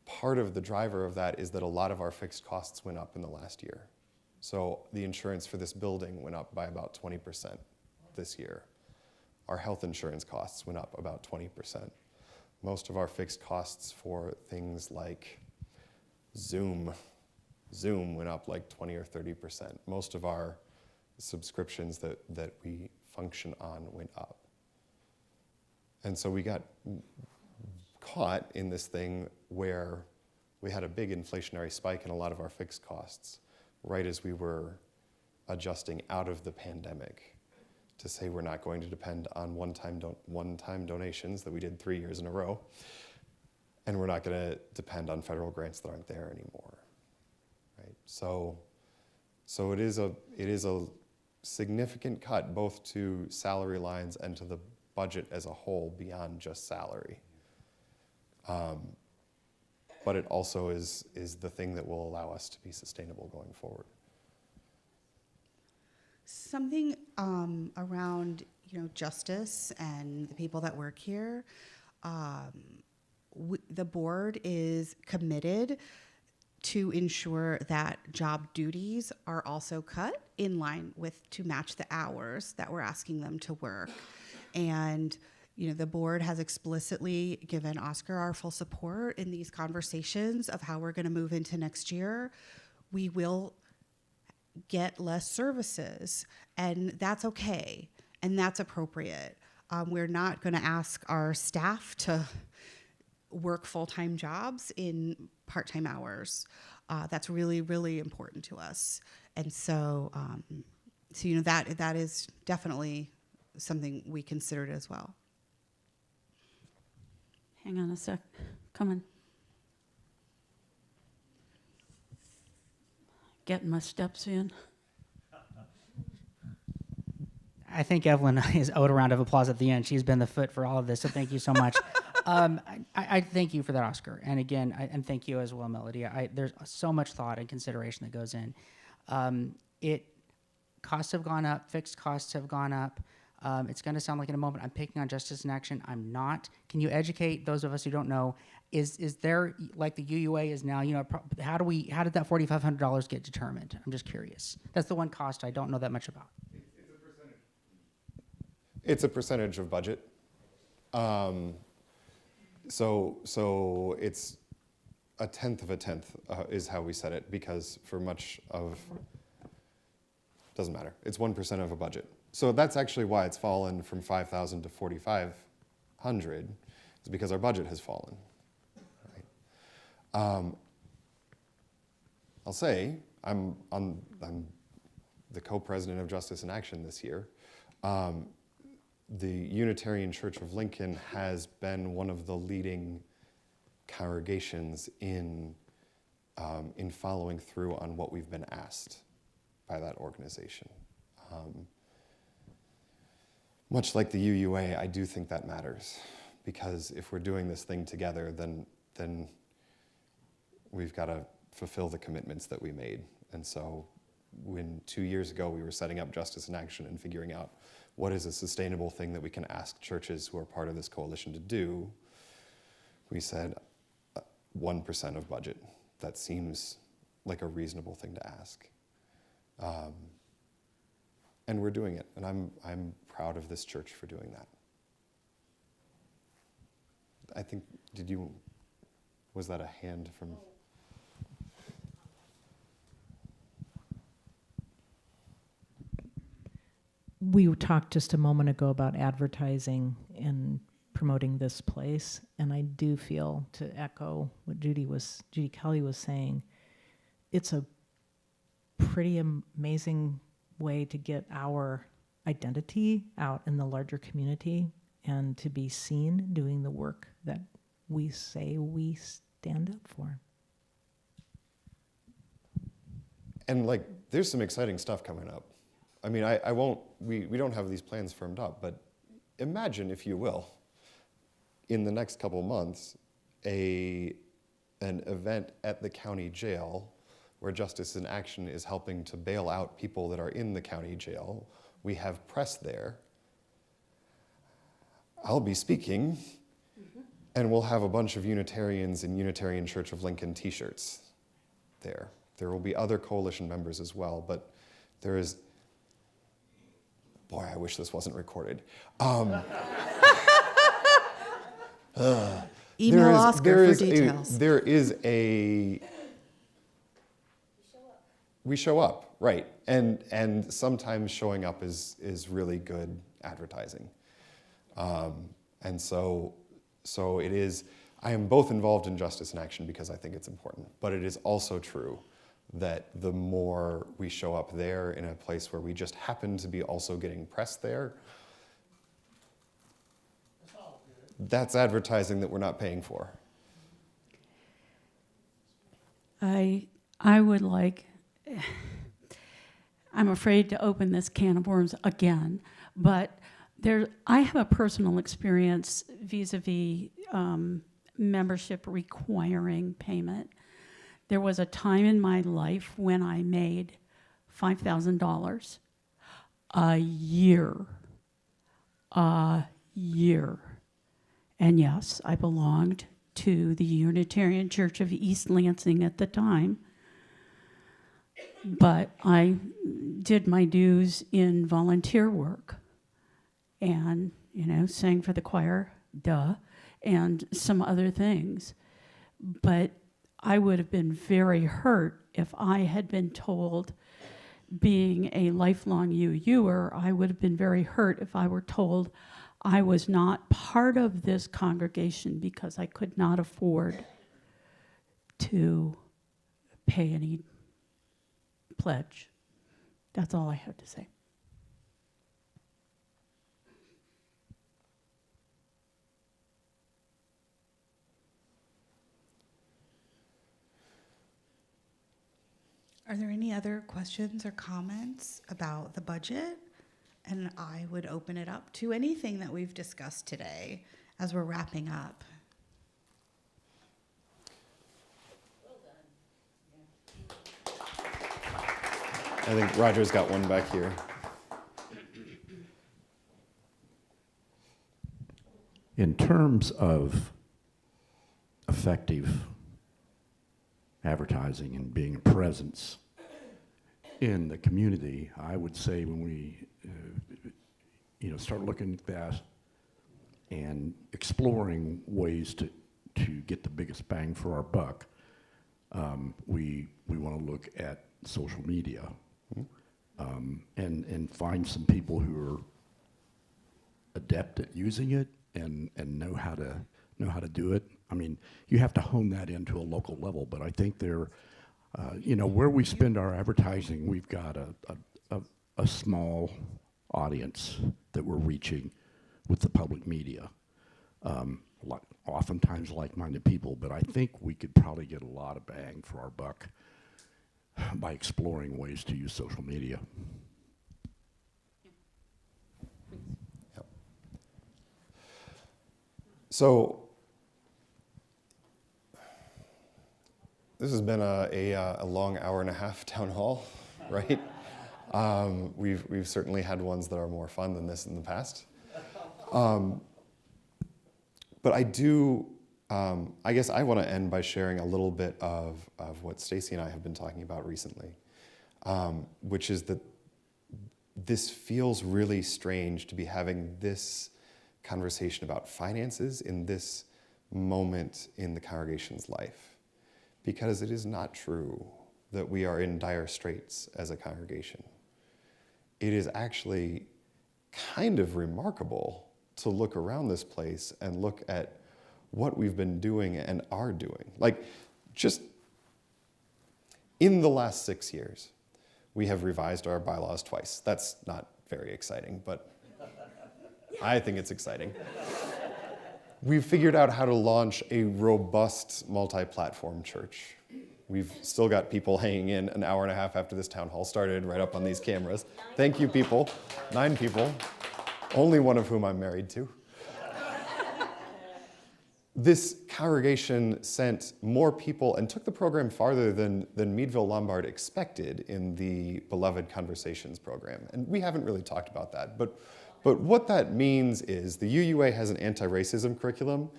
Part of the driver of that is that a lot of our fixed costs went up in the last year. So the insurance for this building went up by about 20% this year. Our health insurance costs went up about 20%. Most of our fixed costs for things like Zoom went up like 20 or 30%. Most of our subscriptions that we function on went up. And so we got caught in this thing where we had a big inflationary spike in a lot of our fixed costs right as we were adjusting out of the pandemic to say we're not going to depend on one-time donations that we did 3 years in a row, and we're not going to depend on federal grants that aren't there anymore, right? So it is a significant cut both to salary lines and to the budget as a whole beyond just salary. But it also is the thing that will allow us to be sustainable going forward. Something around justice and the people that work here. The board is committed to ensure that job duties are also cut in line with to match the hours that we're asking them to work. And the board has explicitly given Oscar our full support in these conversations of how we're going to move into next year. We will get less services, and that's okay, and that's appropriate. We're not going to ask our staff to work full-time jobs in part-time hours. That's really, really important to us. And so, that is definitely something we considered as well. Hang on a sec. Come on. Getting my steps in. I think Evelyn is owed a round of applause at the end. She's been the foot for all of this, so thank you so much. I thank you for that, Oscar. And again, and thank you as well, Melody. There's so much thought and consideration that goes in. Costs have gone up, fixed costs have gone up. It's going to sound like in a moment I'm picking on Justice in Action. I'm not. Can you educate those of us who don't know? Is there, like the UUA is now, how did that $4,500 get determined? I'm just curious. That's the one cost I don't know that much about. It's a percentage of budget. So it's a tenth of a tenth is how we set it, because for much of, doesn't matter. It's 1% of a budget. So that's actually why it's fallen from 5,000 to 4,500, is because our budget has fallen. Right? I'll say I'm the co-president of Justice in Action this year. The Unitarian Church of Lincoln has been one of the leading congregations in following through on what we've been asked by that organization. Much like the UUA, I do think that matters, because if we're doing this thing together, then we've got to fulfill the commitments that we made. And so when 2 years ago we were setting up Justice in Action and figuring out what is a sustainable thing that we can ask churches who are part of this coalition to do, we said 1% of budget. That seems like a reasonable thing to ask. And we're doing it, and I'm proud of this church for doing that. I think, was that a hand from? We talked just a moment ago about advertising and promoting this place, and I do feel, to echo what Judy Kelly was saying, it's a pretty amazing way to get our identity out in the larger community and to be seen doing the work that we say we stand up for. And there's some exciting stuff coming up. I mean, we don't have these plans firmed up, but imagine, if you will, in the next couple months, an event at the county jail where Justice in Action is helping to bail out people that are in the county jail. We have press there. I'll be speaking, and we'll have a bunch of Unitarians in Unitarian Church of Lincoln t-shirts there. There will be other coalition members as well, but there is, boy, I wish this wasn't recorded. Email Oscar for details. We show up, right? And sometimes showing up is really good advertising. And so it is. I am both involved in Justice in Action because I think it's important, but it is also true that the more we show up there in a place where we just happen to be also getting press there, that's advertising that we're not paying for. I would like, I'm afraid to open this can of worms again, but I have a personal experience vis-a-vis membership requiring payment. There was a time in my life when I made $5,000 a year. And yes, I belonged to the Unitarian Church of East Lansing at the time, but I did my dues in volunteer work and, sang for the choir, and some other things. But I would have been very hurt if I had been told, being a lifelong UUer, I would have been very hurt if I were told I was not part of this congregation because I could not afford to pay any pledge. That's all I have to say. Are there any other questions or comments about the budget? And I would open it up to anything that we've discussed today as we're wrapping up. I think Roger's got one back here. In terms of effective advertising and being a presence in the community, I would say when we start looking at that and exploring ways to get the biggest bang for our buck, we want to look at social media and find some people who are adept at using it and know how to do it. I mean, you have to hone that into a local level, but I think where we spend our advertising, we've got a small audience that we're reaching with the public media. Oftentimes like-minded people, but I think we could probably get a lot of bang for our buck by exploring ways to use social media. Yep. So this has been a long hour and a half town hall, right? We've certainly had ones that are more fun than this in the past. But I do, I guess I want to end by sharing a little bit of what Stacy and I have been talking about recently, which is that this feels really strange to be having this conversation about finances in this moment in the congregation's life, because it is not true that we are in dire straits as a congregation. It is actually kind of remarkable to look around this place and look at what we've been doing and are doing. Like, just in the last 6 years, we have revised our bylaws twice. That's not very exciting, but I think it's exciting. We've figured out how to launch a robust multi-platform church. We've still got people hanging in an hour and a half after this town hall started, right up on these cameras. Thank you, people. 9 people. Only one of whom I'm married to. This congregation sent more people and took the program farther than Meadville Lombard expected in the Beloved Conversations program. And we haven't really talked about that. But what that means is the UUA has an anti-racism curriculum,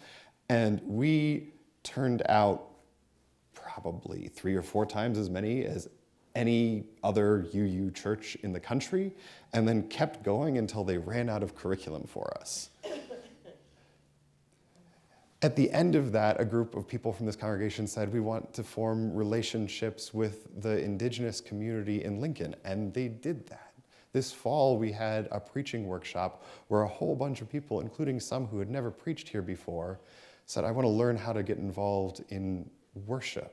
and we turned out probably 3 or 4 times as many as any other UU church in the country, and then kept going until they ran out of curriculum for us. At the end of that, a group of people from this congregation said, we want to form relationships with the indigenous community in Lincoln, and they did that. This fall, we had a preaching workshop where a whole bunch of people, including some who had never preached here before, said, I want to learn how to get involved in worship.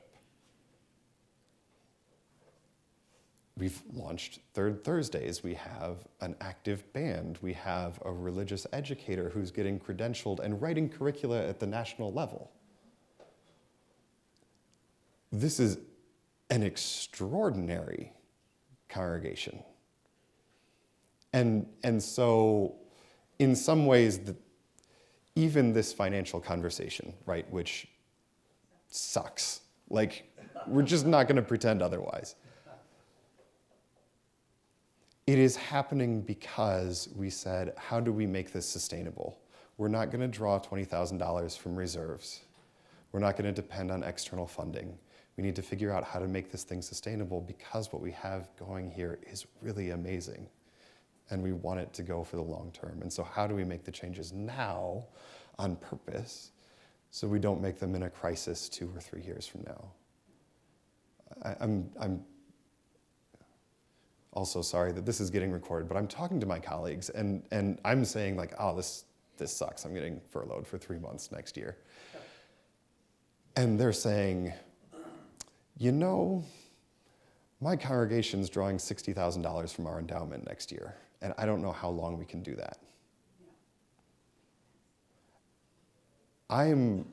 We've launched Third Thursdays. We have an active band. We have a religious educator who's getting credentialed and writing curricula at the national level. This is an extraordinary congregation. And so in some ways, even this financial conversation, right, which sucks, like, we're just not going to pretend otherwise. It is happening because we said, how do we make this sustainable? We're not going to draw $20,000 from reserves. We're not going to depend on external funding. We need to figure out how to make this thing sustainable because what we have going here is really amazing. And we want it to go for the long term. And so how do we make the changes now on purpose so we don't make them in a crisis 2 or 3 years from now? I'm also sorry that this is getting recorded, but I'm talking to my colleagues and I'm saying like, oh, this sucks. I'm getting furloughed for 3 months next year. And they're saying, you know, my congregation's drawing $60,000 from our endowment next year, and I don't know how long we can do that. I'm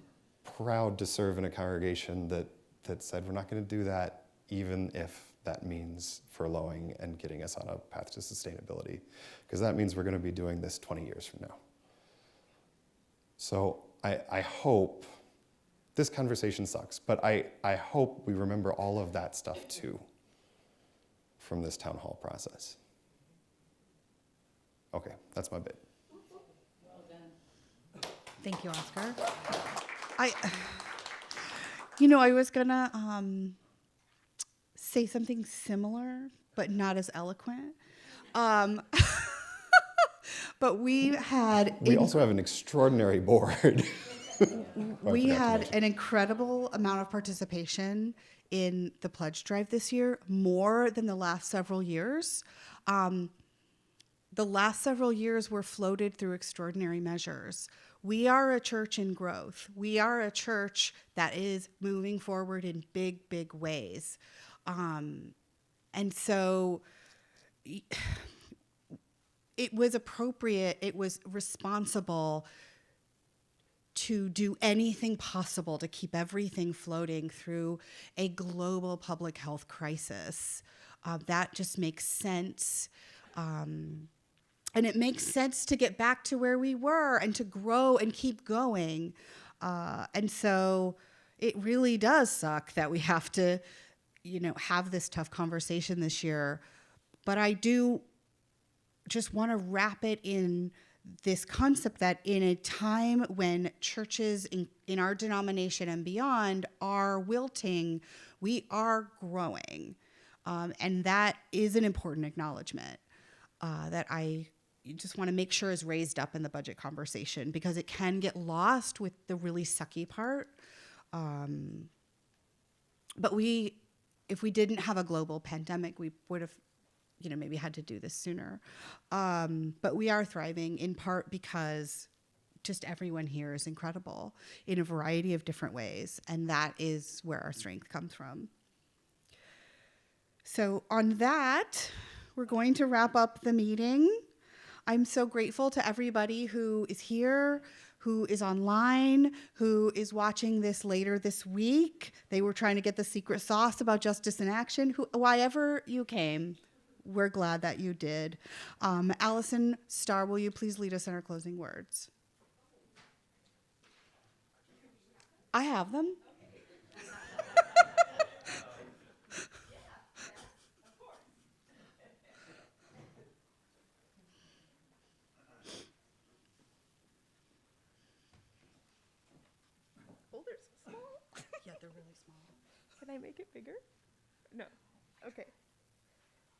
proud to serve in a congregation that said we're not going to do that even if that means furloughing and getting us on a path to sustainability, because that means we're going to be doing this 20 years from now. So I hope, this conversation sucks, but I hope we remember all of that stuff too. from this town hall process. Okay, that's my bit. Thank you, Oscar. I was gonna say something similar, but not as eloquent. But we also have an extraordinary board. We had an incredible amount of participation in the pledge drive this year, more than the last several years. The last several years were floated through extraordinary measures. We are a church in growth. We are a church that is moving forward in big, big ways. And so it was appropriate, it was responsible to do anything possible to keep everything floating through a global public health crisis. That just makes sense. And it makes sense to get back to where we were and to grow and keep going. And so it really does suck that we have to, have this tough conversation this year. But I do just want to wrap it in this concept that in a time when churches in our denomination and beyond are wilting, we are growing. And that is an important acknowledgement that I just want to make sure is raised up in the budget conversation, because it can get lost with the really sucky part. But if we didn't have a global pandemic, we would have maybe had to do this sooner. But we are thriving in part because just everyone here is incredible in a variety of different ways. And that is where our strength comes from. So on that, we're going to wrap up the meeting. I'm so grateful to everybody who is here, who is online, who is watching this later this week. They were trying to get the secret sauce about Justice in Action. Whyever you came, we're glad that you did. Allison Starr, will you please lead us in our closing words? I have them. Oh, they're so small. Yeah, they're really small. Can I make it bigger? No. Okay.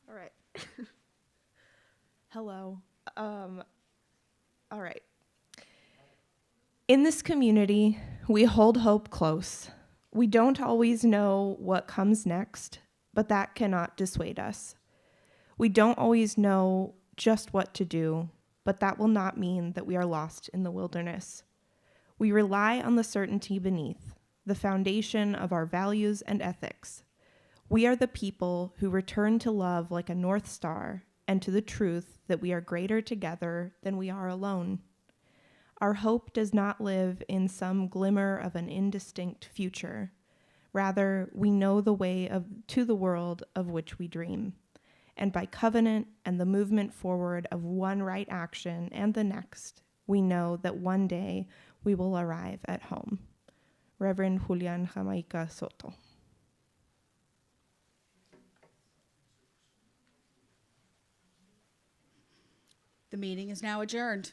All right. Hello. All right. In this community, we hold hope close. We don't always know what comes next, but that cannot dissuade us. We don't always know just what to do, but that will not mean that we are lost in the wilderness. We rely on the certainty beneath, the foundation of our values and ethics. We are the people who return to love like a North Star and to the truth that we are greater together than we are alone. Our hope does not live in some glimmer of an indistinct future. Rather, we know the way to the world of which we dream. And by covenant and the movement forward of one right action and the next, we know that one day we will arrive at home. Reverend Julian Jamaica Soto. The meeting is now adjourned.